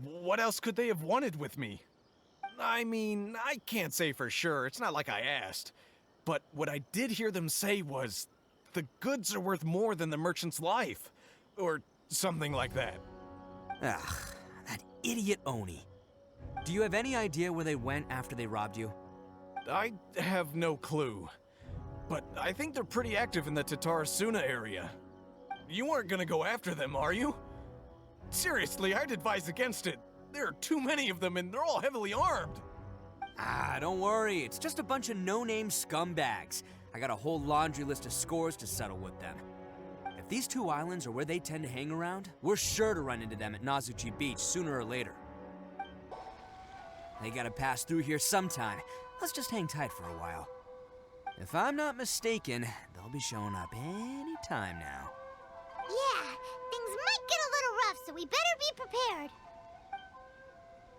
What else could they have wanted with me? I mean, I can't say for sure, it's not like I asked. But what I did hear them say was, the goods are worth more than the merchant's life. Or Something like that. Ugh, that idiot Oni. Do you have any idea where they went after they robbed you? I have no clue. But I think they're pretty active in the Tatarasuna area. You aren't gonna go after them, are you? Seriously, I'd advise against it. There are too many of them and they're all heavily armed. Ah, don't worry. It's just a bunch of no-name scumbags. I got a whole laundry list of scores to settle with them. If these two islands are where they tend to hang around, we're sure to run into them at Nazuchi Beach sooner or later. They gotta pass through here sometime. Let's just hang tight for a while. If I'm not mistaken, they'll be showing up any time now. Yeah, things might get a little rough, so we better be prepared.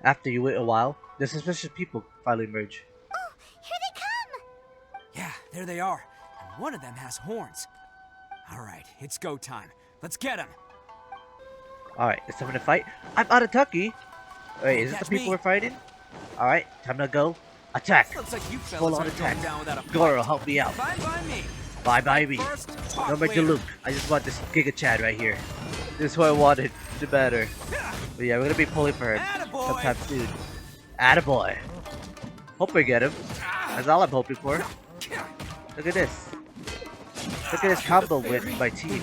After you wait a while, the suspicious people finally emerge. Oh, here they come! Yeah, there they are. And one of them has horns. Alright, it's go time. Let's get him! Alright, it's time to fight. I'm Arataki! Wait, is this That's the people me. we're fighting? Alright, time to go. Attack! Looks like you Full fellas on aren't attack. going down without a fight. Goro, help me out. Fine by me. Bye bye me. First, talk No major later. Luke. I just want this Giga Chad right here. This is what I wanted. To better. But yeah, we're gonna be pulling for him Attaboy. sometime soon. Attaboy. Hope we get him. That's all I'm hoping for. Look at this. Look at this combo with my team.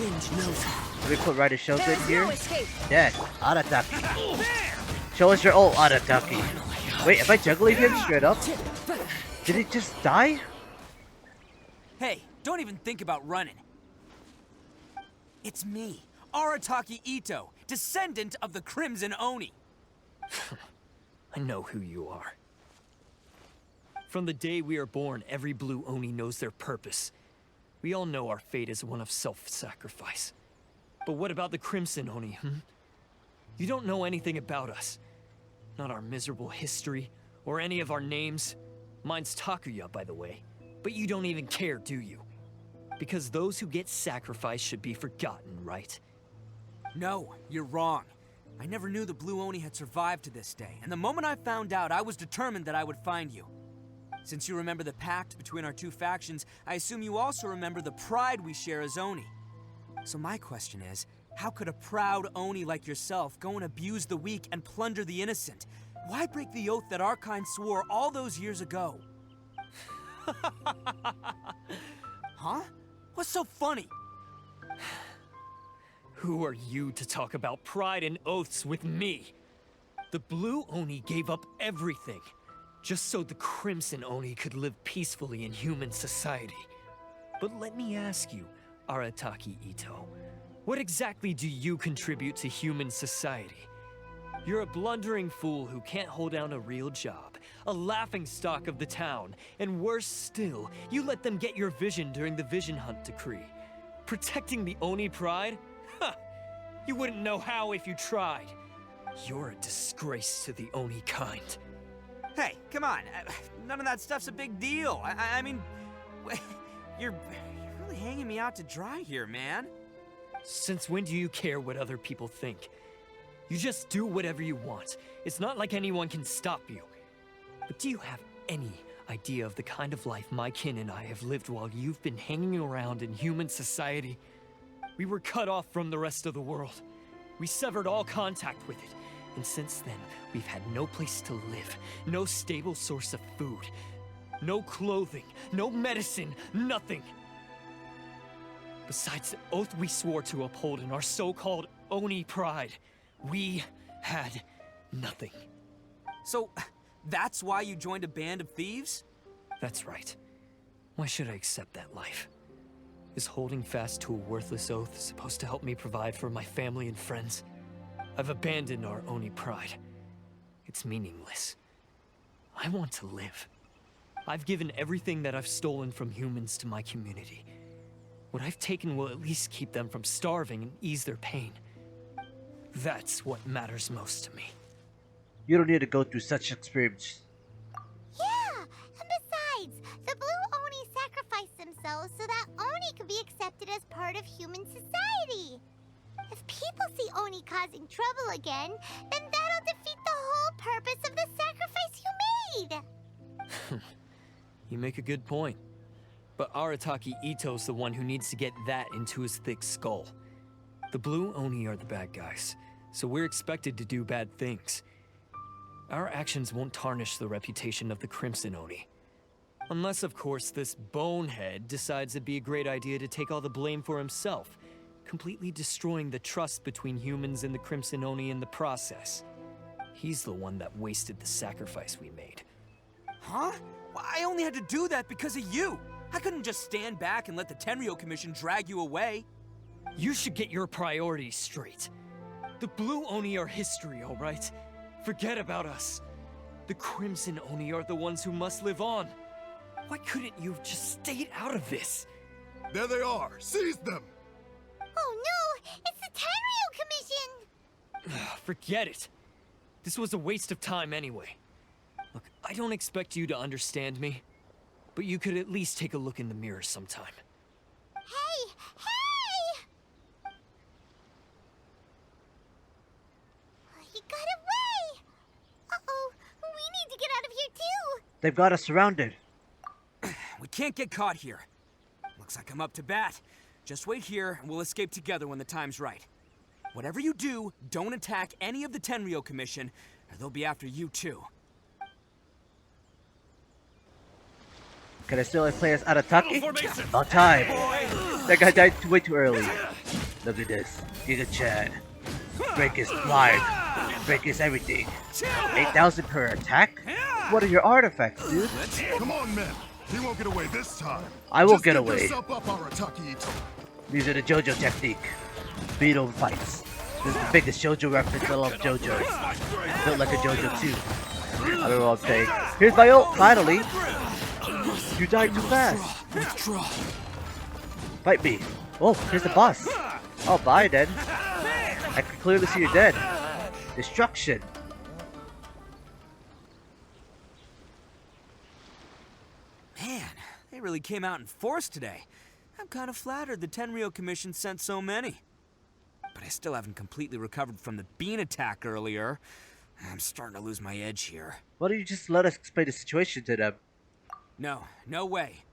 Let me put Rider Shogun here. Dead. Arataki. Show us your ult, Arataki. Wait, am I juggling him straight up? Did he just die? Hey, don't even think about running. It's me, Arataki Itto, descendant of the Crimson Oni. I know who you are. From the day we are born, every blue Oni knows their purpose. We all know our fate is one of self-sacrifice. But what about the Crimson Oni, You don't know anything about us. Not our miserable history, or any of our names. Mine's Takuya, by the way. But you don't even care, do you? Because those who get sacrificed should be forgotten, right? No, you're wrong. I never knew the Blue Oni had survived to this day, and the moment I found out, I was determined that I would find you. Since you remember the pact between our two factions, I assume you also remember the pride we share as Oni. So my question is, how could a proud Oni like yourself go and abuse the weak and plunder the innocent? Why break the oath that our kind swore all those years ago? Huh? What's so funny? Who are you to talk about pride and oaths with me? The Blue Oni gave up everything, just so the Crimson Oni could live peacefully in human society. But let me ask you, Arataki Itto, what exactly do you contribute to human society? You're a blundering fool who can't hold down a real job, a laughingstock of the town, and worse still, you let them get your vision during the Vision Hunt decree. Protecting the Oni pride? Ha! You wouldn't know how if you tried. You're a disgrace to the Oni kind. Hey, come on. None of that stuff's a big deal. I mean, you're really hanging me out to dry here, man. Since when do you care what other people think? You just do whatever you want. It's not like anyone can stop you. But do you have any idea of the kind of life my kin and I have lived while you've been hanging around in human society? We were cut off from the rest of the world. We severed all contact with it. And since then, we've had no place to live, no stable source of food, no clothing, no medicine, nothing. Besides the oath we swore to uphold in our so-called Oni pride, we had nothing. So, that's why you joined a band of thieves? That's right. Why should I accept that life? Is holding fast to a worthless oath supposed to help me provide for my family and friends? I've abandoned our Oni pride. It's meaningless. I want to live. I've given everything that I've stolen from humans to my community. What I've taken will at least keep them from starving and ease their pain. That's what matters most to me. You don't need to go through such experience. Yeah, and besides, the Blue Oni sacrificed themselves so that Oni could be accepted as part of human society. If people see Oni causing trouble again, then that'll defeat the whole purpose of the sacrifice you made! You make a good point. But Arataki Itto's the one who needs to get that into his thick skull. The Blue Oni are the bad guys, so we're expected to do bad things. Our actions won't tarnish the reputation of the Crimson Oni. Unless, of course, this bonehead decides it'd be a great idea to take all the blame for himself, completely destroying the trust between humans and the Crimson Oni in the process. He's the one that wasted the sacrifice we made. Huh? Well, I only had to do that because of you. I couldn't just stand back and let the Tenryo Commission drag you away. You should get your priorities straight. The Blue Oni are history, all right? Forget about us. The Crimson Oni are the ones who must live on. Why couldn't you have just stayed out of this? There they are! Seize them! Oh no! It's the Tenryo Commission! Forget it. This was a waste of time anyway. Look, I don't expect you to understand me, but you could at least take a look in the mirror sometime. Hey! Hey! He got away! Uh-oh, we need to get out of here too! They've got us surrounded. We can't get caught here. Looks like I'm up to bat. Just wait here and we'll escape together when the time's right. Whatever you do, don't attack any of the Tenryo Commission, or they'll be after you too. Can I still play as Arataki? No time. That guy died way too early. Look at this. Giga Chad. Break his blind. Break his everything. 8,000 per attack? What are your artifacts, dude? Come on, men. He won't get away this time. I won't get away. Just yourself up, Arataki Itto. These are the JoJo technique. Beetle fights. This is the biggest JoJo reference. I love JoJo. Built like a JoJo too. I don't know what I'm saying. Here's my ult, finally. You died too fast. Fight me. Oh, here's the boss. Oh, bye then. I can clearly see you're dead. Destruction. Man, they really came out in force today. I'm kind of flattered the Tenryo Commission sent so many. But I still haven't completely recovered from the bean attack earlier. I'm starting to lose my edge here. Why don't you just let us explain the situation to them? No way.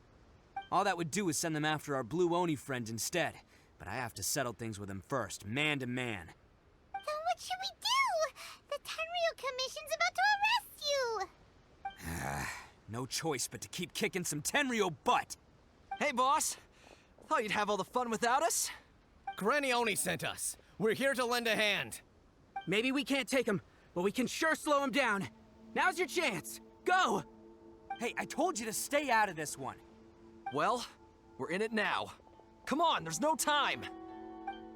All that would do is send them after our Blue Oni friend instead. But I have to settle things with them first, man to man. Then what should we do? The Tenryo Commission's about to arrest you! No choice but to keep kicking some Tenryo butt. Hey, boss. Thought you'd have all the fun without us? Granny Oni sent us. We're here to lend a hand. Maybe we can't take him, but we can sure slow him down. Now's your chance. Go! Hey, I told you to stay out of this one. Well, we're in it now. Come on, there's no time.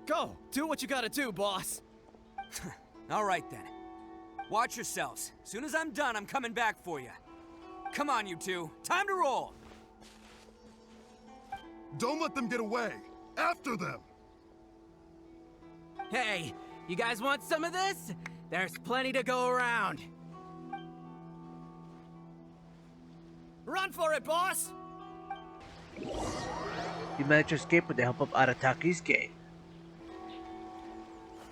Go, do what you gotta do, boss. All right then. Watch yourselves. Soon as I'm done, I'm coming back for you. Come on, you two. Time to roll. Don't let them get away. After them. Hey, you guys want some of this? There's plenty to go around. Run for it, boss! You managed to escape with the help of Arataki's gang.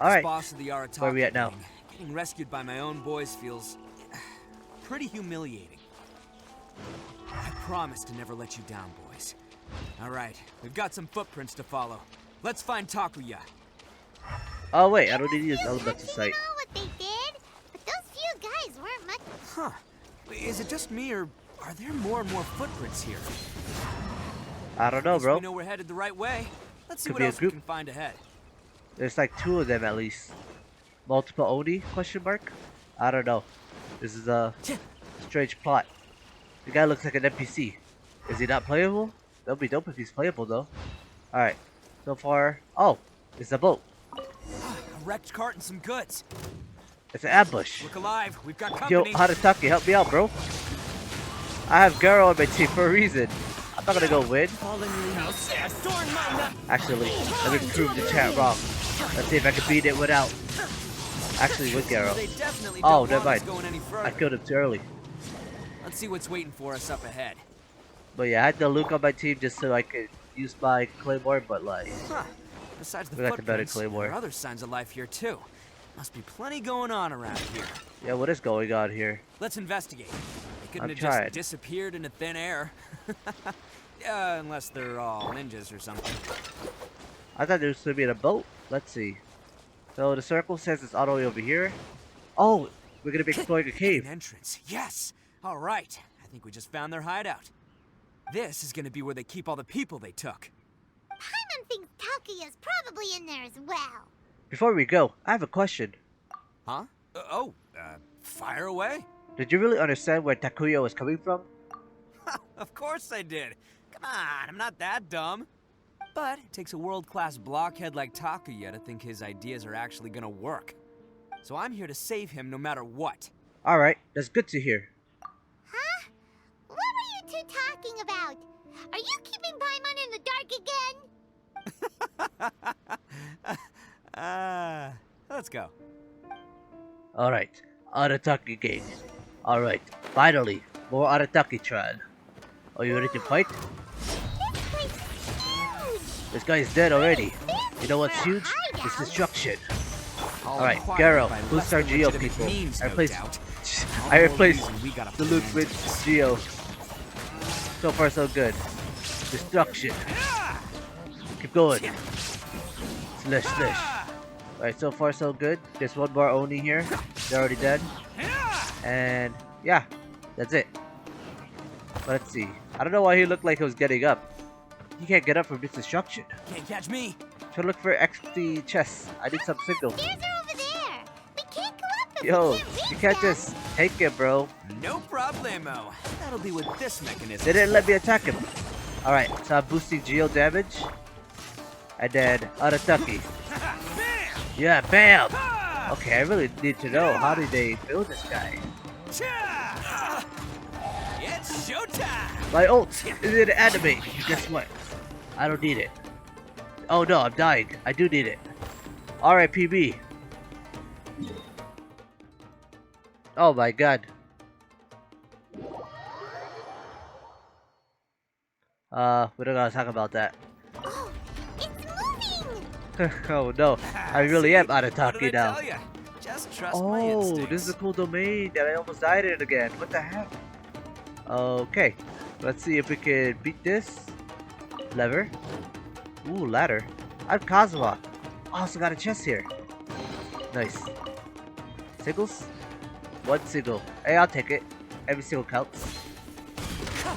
As Alright, boss of the Arataki where are we at now? gang, getting rescued by my own boys feels pretty humiliating. I promise to never let you down, boys. Alright, we've got some footprints to follow. Let's find Takuya. Oh wait, I don't need to use elemental sight. I know what they did, but those few guys weren't much. Huh. Is it just me, or are there more and more footprints here? I don't know, bro. We know we're headed the right way. Let's see Could what be a else we group. can find ahead. There's like 2 of them at least. Multiple Oni? Question mark? I don't know. This is a strange plot. The guy looks like an NPC. Is he not playable? That'd be dope if he's playable though. Alright. So far. Oh! It's a boat. A wrecked cart and some goods. It's an ambush. Look alive. We've got Yo, company. Arataki, help me out, bro. I have Garo on my team for a reason. I'm not gonna go win. Actually, let me prove the chat wrong. Let's see if I can beat it without. Actually, with Garo. Oh, never mind. I killed him too early. Let's see what's waiting for us up ahead. But yeah, I had the Luke on my team just so I could use my Claymore, but like... Huh. Besides the we got the better footprints, Claymore. there are other signs of life here too. Must be plenty going on around here. Yeah, what is going on here? Let's investigate. They couldn't I'm have trying. just disappeared into thin air. Unless they're all ninjas or something. I thought there was going to be in a boat. Let's see. So the circle says it's all the way over here. Oh, we're going to be exploring a cave. An entrance. Yes. All right. I think we just found their hideout. This is gonna be where they keep all the people they took. Paimon thinks Takuya's probably in there as well. Before we go, I have a question. Huh? Fire away. Did you really understand where Takuya was coming from? Of course I did. Come on, I'm not that dumb. But it takes a world-class blockhead like Takuya to think his ideas are actually gonna work. So I'm here to save him no matter what. Alright, that's good to hear. Huh? What were you two talking about? Are you keeping Paimon in the dark again? Let's go. Alright, Arataki gang. Alright, finally, more Arataki trial. Are you ready to fight? This place is huge! This guy is dead already. You know what's huge? It's destruction. Alright, Garo, boost our Geo people. I replaced the loot with Geo. So far so good. Destruction. Keep going. Slash slash. Alright, so far so good. There's one more Oni here. They're already dead. And yeah, that's it. Let's see. I don't know why he looked like he was getting up. He can't get up from this destruction. Can't catch me. Should look for XP chests. I need some signal. Stairs are over there. We can't go up if Yo, we can't reach you can't them. just take it, bro. No problemo. That'll be with this mechanism. They didn't let me attack him. Alright, so I'm boosting Geo damage. And then Arataki. Yeah, bam! Okay, I really need to know, how did they build this guy? It's showtime! My ult is in anime. Guess what? I don't need it. Oh no, I'm dying. I do need it. RIPB. Oh my god. We don't gotta talk about that. Oh, it's moving! Oh no, I really am Arataki now. Tell ya? Just trust my Oh, instincts. this is a cool domain that I almost died in again. What the heck? Okay, let's see if we can beat this. Lever. Ooh, ladder. I have Kazuma. Also got a chest here. Nice. Siggles? One sigil. Hey, I'll take it. Every sigil counts.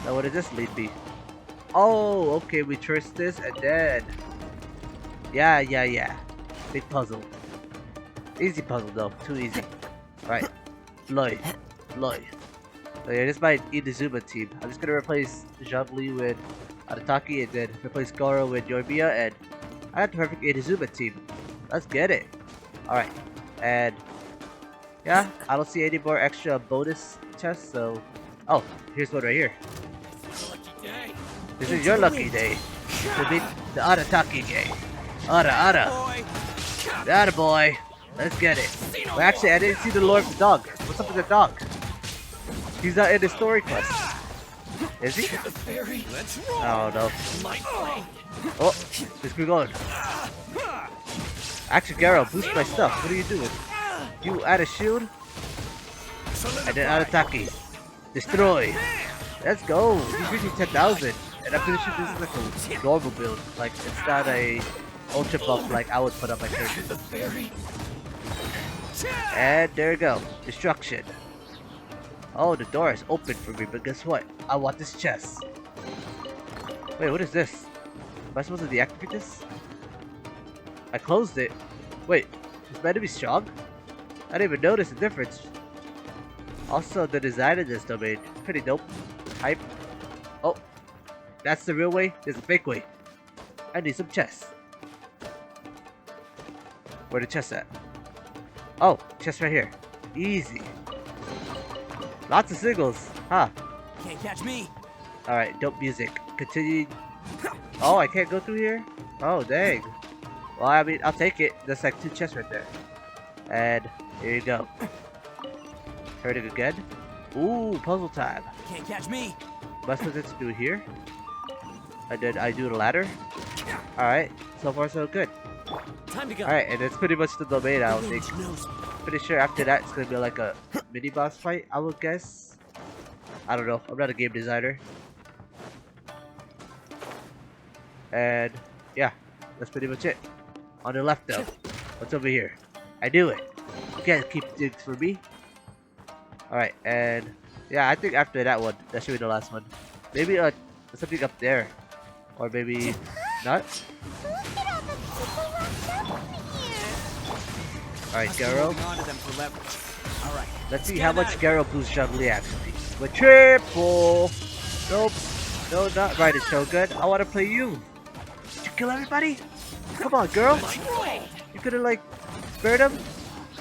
Now what does this lead me? Oh, okay, we trace this and then... Yeah. Big puzzle. Easy puzzle though, too easy. Right. Floyd. So yeah, this is my Inazuma team. I'm just gonna replace Zhongli with Arataki and then replace Goro with Yorimiya, and I got the perfect Inazuma team. Let's get it. Alright. And yeah, I don't see any more extra bonus chests, so... Oh, here's one right here. This is your lucky day to beat the Arataki gang. Atta boy. Let's get it. Well, actually, I didn't see the lore of the dog. What's up with the dog? He's not in the story quest. Is he? Oh no. Oh, let's keep going. Actually, Garo, boost my stuff. What are you doing? You add a shield? And then Arataki. Destroy. Let's go. He's reaching 10,000. And I'm pretty sure this is like a normal build. Like, it's not a ultra buff like I would put up my character. And there we go. Destruction. Oh, the door is open for me, but guess what? I want this chest. Wait, what is this? Am I supposed to deactivate this? I closed it. Wait, it's meant to be strong? I didn't even notice the difference. Also, the design of this domain, pretty dope. Hype. Oh, that's the real way? There's a fake way. I need some chests. Where the chest at? Oh, chest right here. Easy. Lots of signals, huh? Can't catch me. Alright, dope music. Continue. Oh, I can't go through here? Oh, dang. Well, I mean, I'll take it. There's like 2 chests right there. And here you go. Turning again. Ooh, puzzle time. Can't catch me. What's supposed to do here? And then I do the ladder. Alright, so far so good. Time to go. Alright, and it's pretty much the domain, I don't think. Pretty sure after that it's gonna be like a mini boss fight, I would guess. I don't know, I'm not a game designer. And yeah, That's pretty much it. On the left though. What's over here? I knew it. You can't keep things for me. Alright, and yeah, I think after that one, that should be the last one. Maybe something up there. Or maybe not. Look at all the people locked up over here. Alright, Garo. Holding on to them for leverage. All right. Let's see how much Garo boosts Juggly actually. With triple! Nope. No, not right, it's so good. I want to play you. Did you kill everybody? Come on, girl. You could have, like, spared him?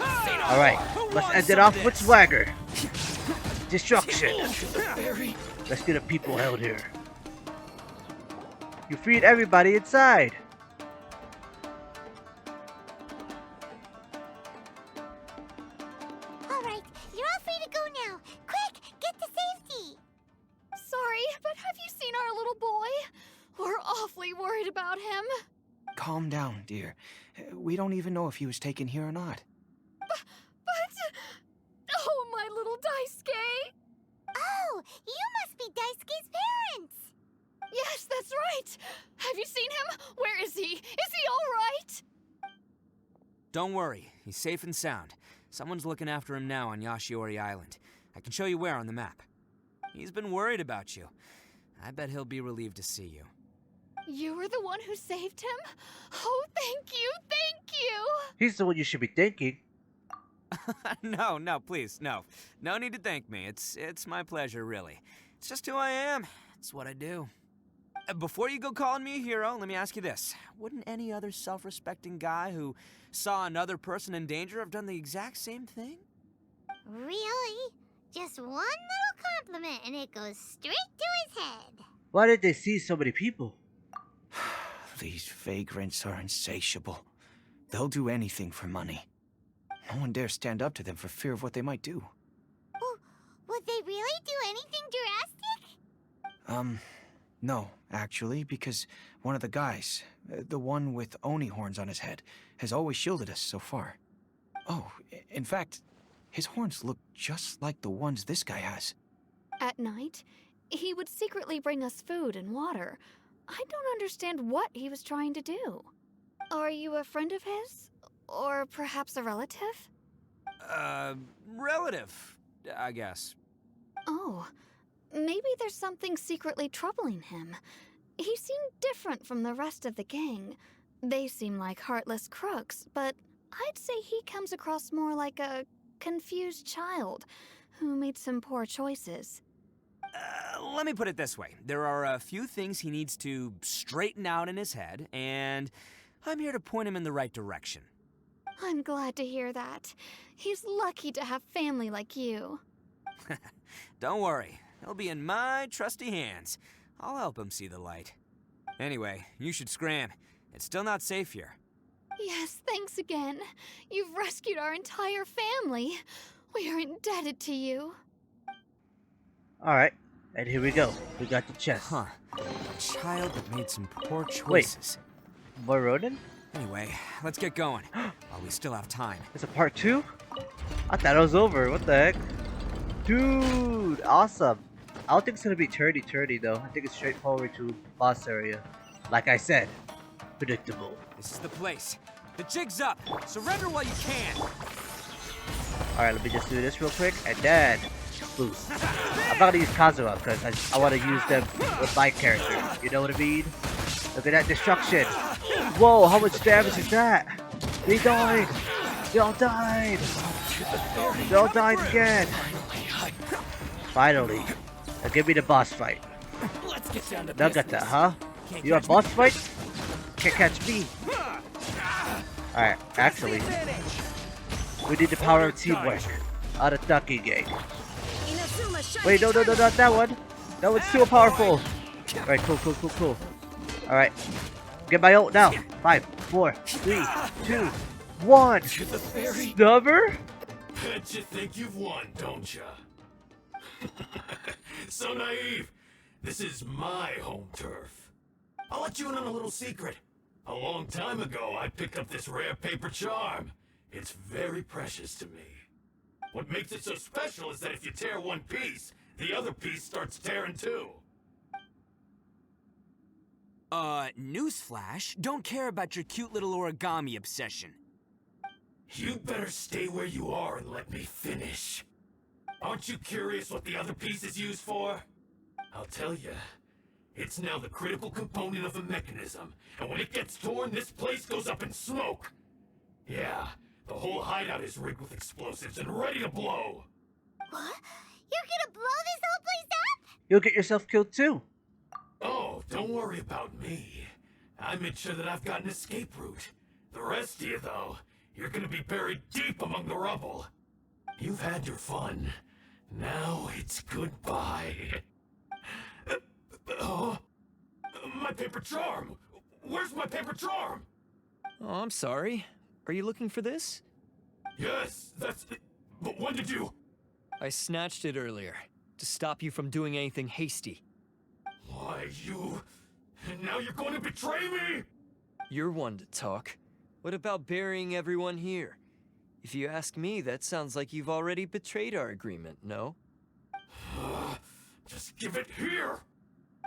Alright, let's end it off with swagger. Destruction. Let's get the people held here. You freed everybody inside. Alright, you're all free to go now. Quick, get to safety. Sorry, but have you seen our little boy? We're awfully worried about him. Calm down, dear. We don't even know if he was taken here or not. But... Oh, my little Daisuke! Oh, you must be Daisuke's parents. Yes, that's right! Have you seen him? Where is he? Is he alright? Don't worry, he's safe and sound. Someone's looking after him now on Yashiori Island. I can show you where on the map. He's been worried about you. I bet he'll be relieved to see you. You were the one who saved him? Oh, thank you, thank you! He's the one you should be thanking. No, please, no. No need to thank me. It's my pleasure, really. It's just who I am. It's what I do. Before you go calling me a hero, let me ask you this. Wouldn't any other self-respecting guy who saw another person in danger have done the exact same thing? Really? Just one little compliment and it goes straight to his head. Why did they see so many people? These vagrants are insatiable. They'll do anything for money. No one dares stand up to them for fear of what they might do. Would they really do anything drastic? No, actually, because one of the guys, the one with Oni horns on his head, has always shielded us so far. Oh, in fact, his horns look just like the ones this guy has. At night, he would secretly bring us food and water. I don't understand what he was trying to do. Are you a friend of his? Or perhaps a relative? Relative, I guess. Oh, maybe there's something secretly troubling him. He seemed different from the rest of the gang. They seem like heartless crooks, but I'd say he comes across more like a confused child who made some poor choices. Let me put it this way. There are a few things he needs to straighten out in his head, and I'm here to point him in the right direction. I'm glad to hear that. He's lucky to have family like you. Don't worry. He'll be in my trusty hands. I'll help him see the light. Anyway, you should scram. It's still not safe here. Yes, thanks again. You've rescued our entire family. We are indebted to you. Alright, and here we go. We got the chest. Huh. A child that made some poor choices. Wait, more Ronin? Anyway, let's get going. While we still have time. It's a part 2? I thought it was over. What the heck? Dude, awesome. I don't think it's gonna be turny though. I think it's straightforward to boss area. Like I said, predictable. This is the place. The jig's up. Surrender while you can. Alright, let me just do this real quick, and then boost. I'm not gonna use Kazuha because I want to use them with my character. You know what I mean? Look at that destruction. Whoa, how much damage is that? They died. They all died. They all died again. Finally. Now give me the boss fight. Nagata, huh? You want boss fight? Can't catch me. Alright, actually, we need the power of teamwork. Arataki gang. Wait, no, not that one. That one's too powerful. Alright, cool. Alright. Get my ult now. 5, 4, 3, 2, 1. Stubber? Bet you think you've won, don't ya? So naive. This is my home turf. I'll let you in on a little secret. A long time ago, I picked up this rare paper charm. It's very precious to me. What makes it so special is that if you tear one piece, the other piece starts tearing too. Newsflash, don't care about your cute little origami obsession. You'd better stay where you are and let me finish. Aren't you curious what the other piece is used for? I'll tell you. It's now the critical component of a mechanism, and when it gets torn, this place goes up in smoke. Yeah, the whole hideout is rigged with explosives and ready to blow. What? You're gonna blow this whole place up? You'll get yourself killed too. Oh, don't worry about me. I made sure that I've got an escape route. The rest of you, though, you're gonna be buried deep among the rubble. You've had your fun. Now it's goodbye. My paper charm! Where's my paper charm? Oh, I'm sorry. Are you looking for this? Yes, that's it. But when did you... I snatched it earlier, to stop you from doing anything hasty. Why, you... And now you're going to betray me? You're one to talk. What about burying everyone here? If you ask me, that sounds like you've already betrayed our agreement, no? Just give it here!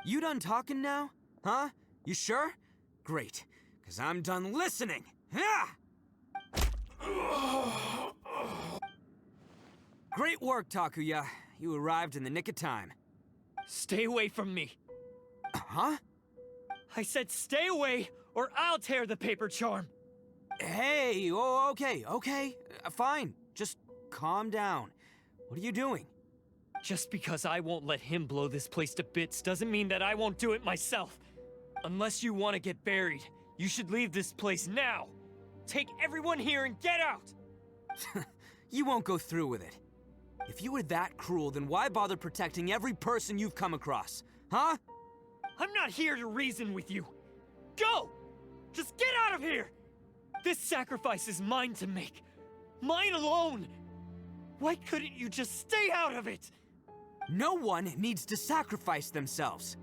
You done talking now? Huh? You sure? Great, because I'm done listening. Great work, Takuya. You arrived in the nick of time. Stay away from me. Huh? I said stay away, or I'll tear the paper charm. Hey, oh, okay. Fine. Just calm down. What are you doing? Just because I won't let him blow this place to bits doesn't mean that I won't do it myself. Unless you want to get buried, you should leave this place now. Take everyone here and get out! You won't go through with it. If you were that cruel, then why bother protecting every person you've come across? Huh? I'm not here to reason with you. Go! Just get out of here! This sacrifice is mine to make. Mine alone! Why couldn't you just stay out of it? No one needs to sacrifice themselves.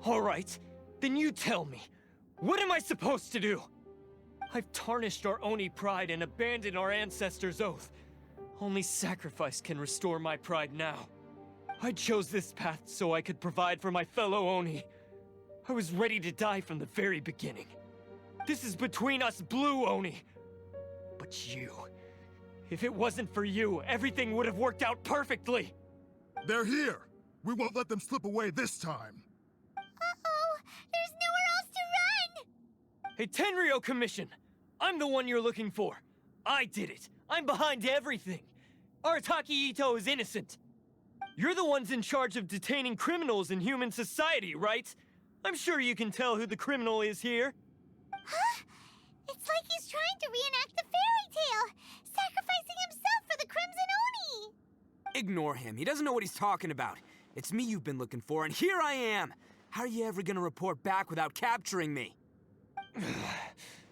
All right, then you tell me. What am I supposed to do? I've tarnished our Oni pride and abandoned our ancestors' oath. Only sacrifice can restore my pride now. I chose this path so I could provide for my fellow Oni. I was ready to die from the very beginning. This is between us Blue Oni. But you... If it wasn't for you, everything would have worked out perfectly! They're here! We won't let them slip away this time! Uh-oh! There's nowhere else to run! Hey, Tenryo Commission! I'm the one you're looking for. I did it. I'm behind everything. Arataki Itto is innocent. You're the ones in charge of detaining criminals in human society, right? I'm sure you can tell who the criminal is here. Huh? It's like he's trying to reenact the fairy tale, sacrificing himself for the Crimson Oni! Ignore him. He doesn't know what he's talking about. It's me you've been looking for, and here I am! How are you ever gonna report back without capturing me?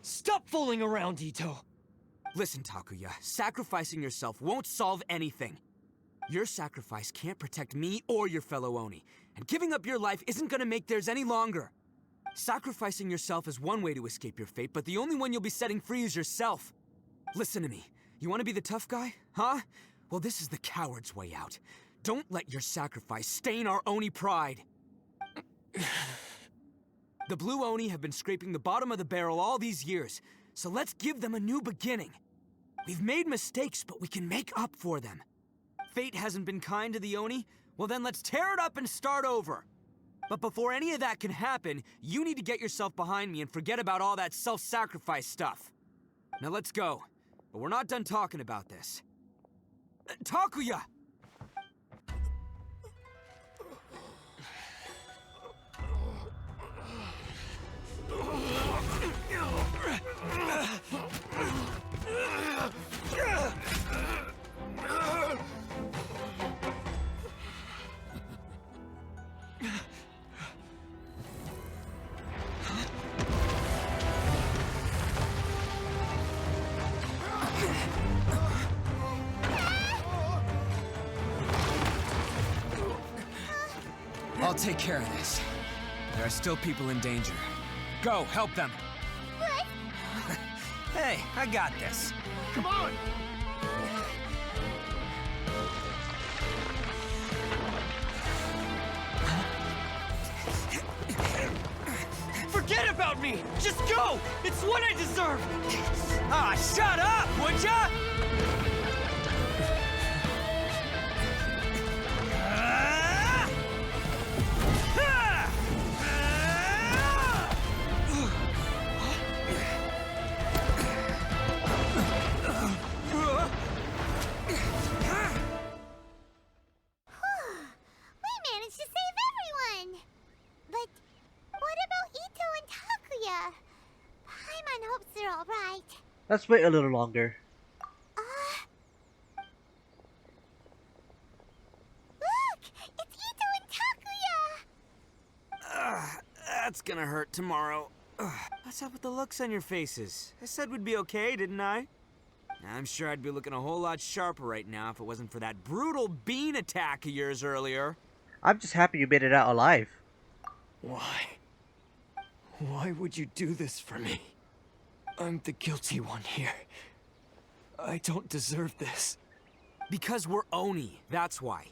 Stop fooling around, Itto! Listen, Takuya, sacrificing yourself won't solve anything. Your sacrifice can't protect me or your fellow Oni, and giving up your life isn't gonna make theirs any longer. Sacrificing yourself is one way to escape your fate, but the only one you'll be setting free is yourself. Listen to me. You want to be the tough guy? Huh? Well, this is the coward's way out. Don't let your sacrifice stain our Oni pride. The Blue Oni have been scraping the bottom of the barrel all these years, so let's give them a new beginning. We've made mistakes, but we can make up for them. Fate hasn't been kind to the Oni? Well then let's tear it up and start over. But before any of that can happen, you need to get yourself behind me and forget about all that self-sacrifice stuff. Now let's go. But we're not done talking about this. Takuya! I'll take care of this. There are still people in danger. Go, help them. What? Hey, I got this. Come on! Forget about me! Just go! It's what I deserve! Ah, shut up, would ya? We managed to save everyone! But what about Itto and Takuya? Paimon hopes they're alright. Let's wait a little longer. Look! It's Itto and Takuya! That's gonna hurt tomorrow. What's up with the looks on your faces? I said we'd be okay, didn't I? I'm sure I'd be looking a whole lot sharper right now if it wasn't for that brutal bean attack of yours earlier. I'm just happy you made it out alive. Why? Why would you do this for me? I'm the guilty one here. I don't deserve this. Because we're Oni, that's why.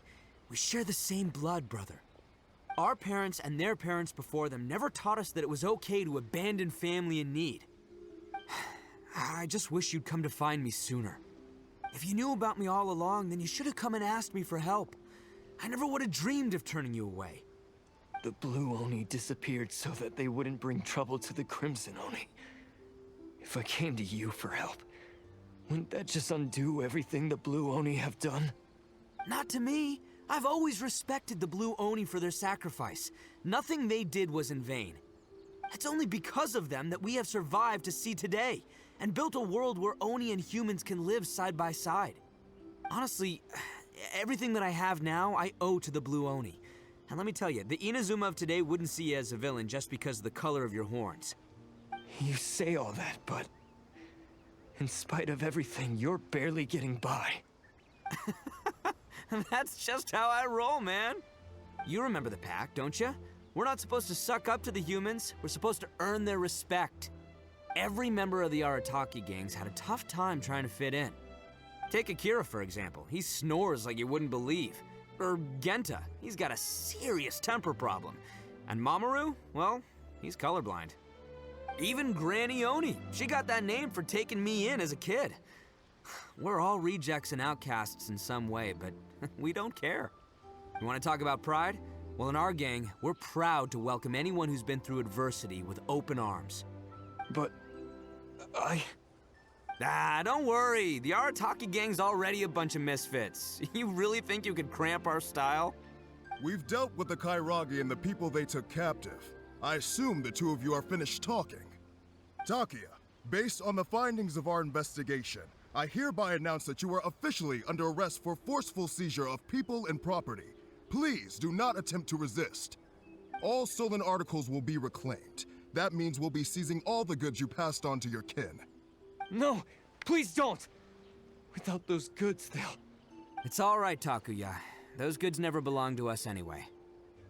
We share the same blood, brother. Our parents and their parents before them never taught us that it was okay to abandon family in need. I just wish you'd come to find me sooner. If you knew about me all along, then you should have come and asked me for help. I never would have dreamed of turning you away. The Blue Oni disappeared so that they wouldn't bring trouble to the Crimson Oni. If I came to you for help, wouldn't that just undo everything the Blue Oni have done? Not to me. I've always respected the Blue Oni for their sacrifice. Nothing they did was in vain. It's only because of them that we have survived to see today, and built a world where Oni and humans can live side by side. Honestly, everything that I have now, I owe to the Blue Oni. And let me tell you, the Inazuma of today wouldn't see you as a villain just because of the color of your horns. You say all that, but in spite of everything, you're barely getting by. That's just how I roll, man. You remember the pact, don't you? We're not supposed to suck up to the humans. We're supposed to earn their respect. Every member of the Arataki gangs had a tough time trying to fit in. Take Akira, for example. He snores like you wouldn't believe. Or Genta. He's got a serious temper problem. And Mamoru, well, he's colorblind. Even Granny Oni. She got that name for taking me in as a kid. We're all rejects and outcasts in some way, but we don't care. You want to talk about pride? Well, in our gang, we're proud to welcome anyone who's been through adversity with open arms. But don't worry. The Arataki gang's already a bunch of misfits. You really think you could cramp our style? We've dealt with the Kairagi and the people they took captive. I assume the two of you are finished talking. Takuya, based on the findings of our investigation, I hereby announce that you are officially under arrest for forceful seizure of people and property. Please do not attempt to resist. All stolen articles will be reclaimed. That means we'll be seizing all the goods you passed on to your kin. No, please don't! Without those goods, they'll... It's all right, Takuya. Those goods never belonged to us anyway.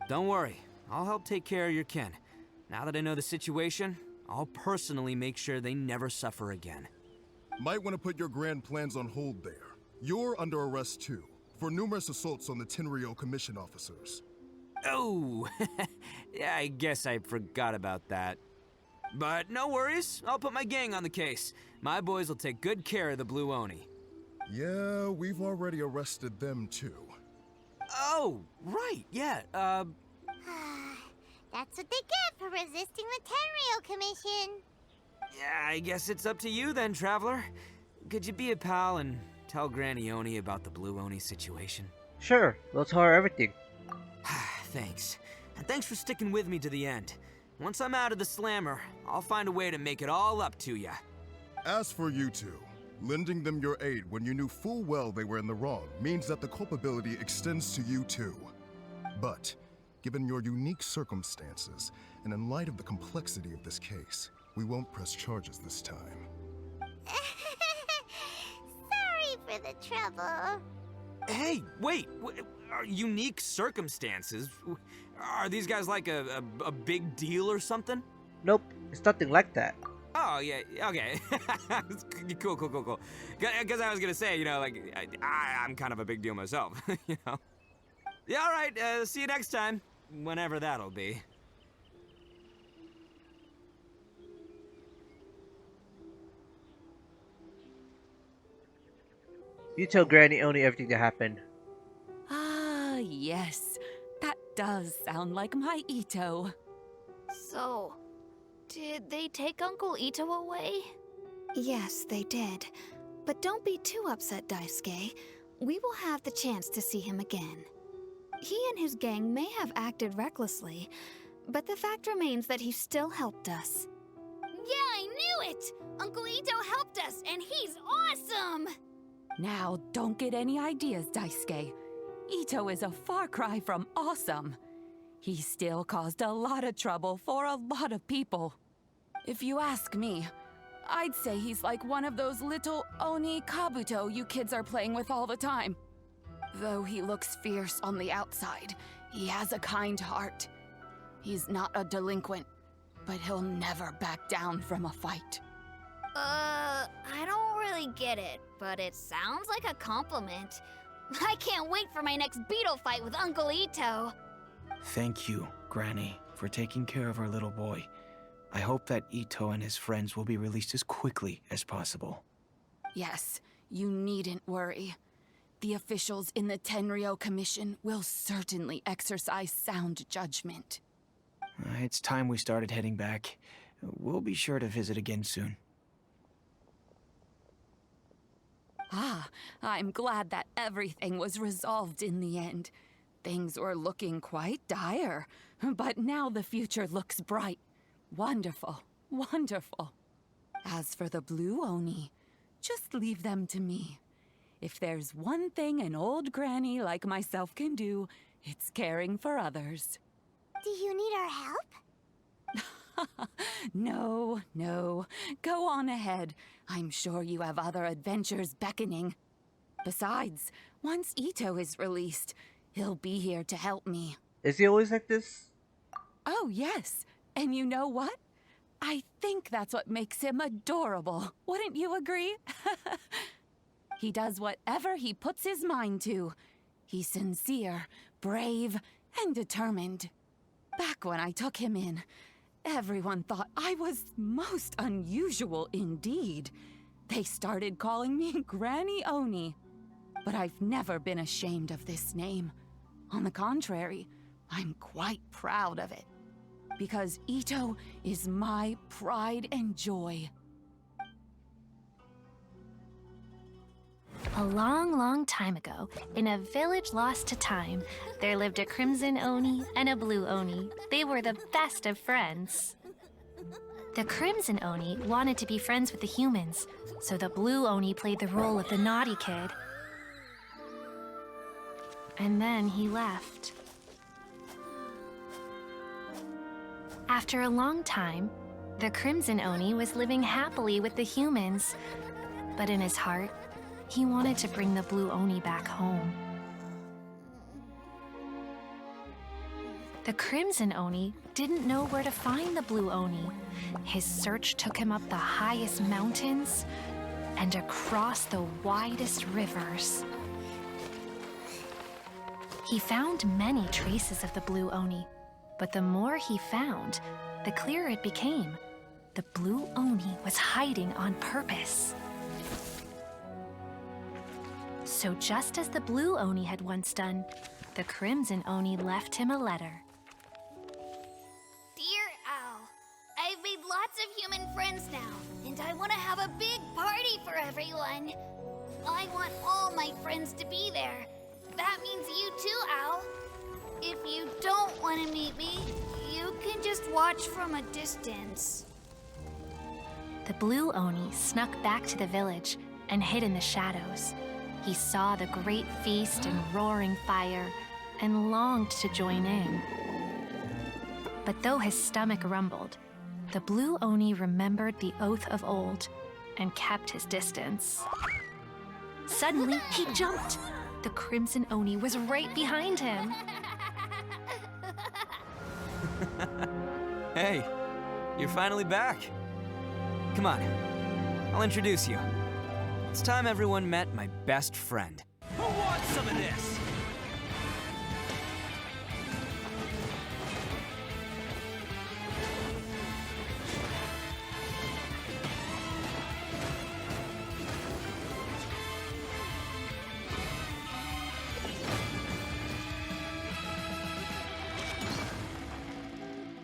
Don't worry, I'll help take care of your kin. Now that I know the situation, I'll personally make sure they never suffer again. Might want to put your grand plans on hold there. You're under arrest too, for numerous assaults on the Tenryou Commission officers. Oh, yeah, I guess I forgot about that. But no worries, I'll put my gang on the case. My boys will take good care of the Blue Oni. Yeah, we've already arrested them too. Oh, right, yeah, That's what they get for resisting the Tenryou Commission. Yeah, I guess it's up to you then, Traveler. Could you be a pal and tell Granny Oni about the Blue Oni situation? Sure, we'll tell her everything. Thanks. And thanks for sticking with me to the end. Once I'm out of the slammer, I'll find a way to make it all up to ya. As for you two, lending them your aid when you knew full well they were in the wrong means that the culpability extends to you too. But, given your unique circumstances, and in light of the complexity of this case, we won't press charges this time. Sorry for the trouble. Hey, wait! Unique circumstances? Are these guys like a big deal or something? Nope, it's nothing like that. Oh, yeah, okay. Cool. Because I was gonna say, you know, like, I'm kind of a big deal myself, you know? Yeah, all right, see you next time. Whenever that'll be. You tell Granny Oni everything that happened. Ah, yes. That does sound like my Itto. So, did they take Uncle Itto away? Yes, they did. But don't be too upset, Daisuke. We will have the chance to see him again. He and his gang may have acted recklessly, but the fact remains that he still helped us. Yeah, I knew it! Uncle Itto helped us, and he's awesome! Now, don't get any ideas, Daisuke. Itto is a far cry from awesome. He still caused a lot of trouble for a lot of people. If you ask me, I'd say he's like one of those little Oni Kabuto you kids are playing with all the time. Though he looks fierce on the outside, he has a kind heart. He's not a delinquent, but he'll never back down from a fight. I don't really get it, but it sounds like a compliment. I can't wait for my next beetle fight with Uncle Itto. Thank you, Granny, for taking care of our little boy. I hope that Itto and his friends will be released as quickly as possible. Yes, you needn't worry. The officials in the Tenryou Commission will certainly exercise sound judgment. It's time we started heading back. We'll be sure to visit again soon. Ah, I'm glad that everything was resolved in the end. Things were looking quite dire, but now the future looks bright. Wonderful, wonderful. As for the Blue Oni, just leave them to me. If there's one thing an old granny like myself can do, it's caring for others. Do you need our help? No, no. Go on ahead. I'm sure you have other adventures beckoning. Besides, once Itto is released, he'll be here to help me. Is he always like this? Oh, yes. And you know what? I think that's what makes him adorable. Wouldn't you agree? He does whatever he puts his mind to. He's sincere, brave, and determined. Back when I took him in, everyone thought I was most unusual indeed. They started calling me Granny Oni. But I've never been ashamed of this name. On the contrary, I'm quite proud of it. Because Itto is my pride and joy. A long, long time ago, in a village lost to time, there lived a Crimson Oni and a Blue Oni. They were the best of friends. The Crimson Oni wanted to be friends with the humans, so the Blue Oni played the role of the naughty kid. And then he left. After a long time, the Crimson Oni was living happily with the humans, but in his heart, he wanted to bring the Blue Oni back home. The Crimson Oni didn't know where to find the Blue Oni. His search took him up the highest mountains and across the widest rivers. He found many traces of the Blue Oni, but the more he found, the clearer it became. The Blue Oni was hiding on purpose. So just as the Blue Oni had once done, the Crimson Oni left him a letter. Dear Al, I've made lots of human friends now, and I want to have a big party for everyone. I want all my friends to be there. That means you too, Al. If you don't want to meet me, you can just watch from a distance. The Blue Oni snuck back to the village and hid in the shadows. He saw the great feast and roaring fire and longed to join in. But though his stomach rumbled, the Blue Oni remembered the oath of old and kept his distance. Suddenly, he jumped. The Crimson Oni was right behind him. Hey, you're finally back. Come on, I'll introduce you. It's time everyone met my best friend. Who wants some of this?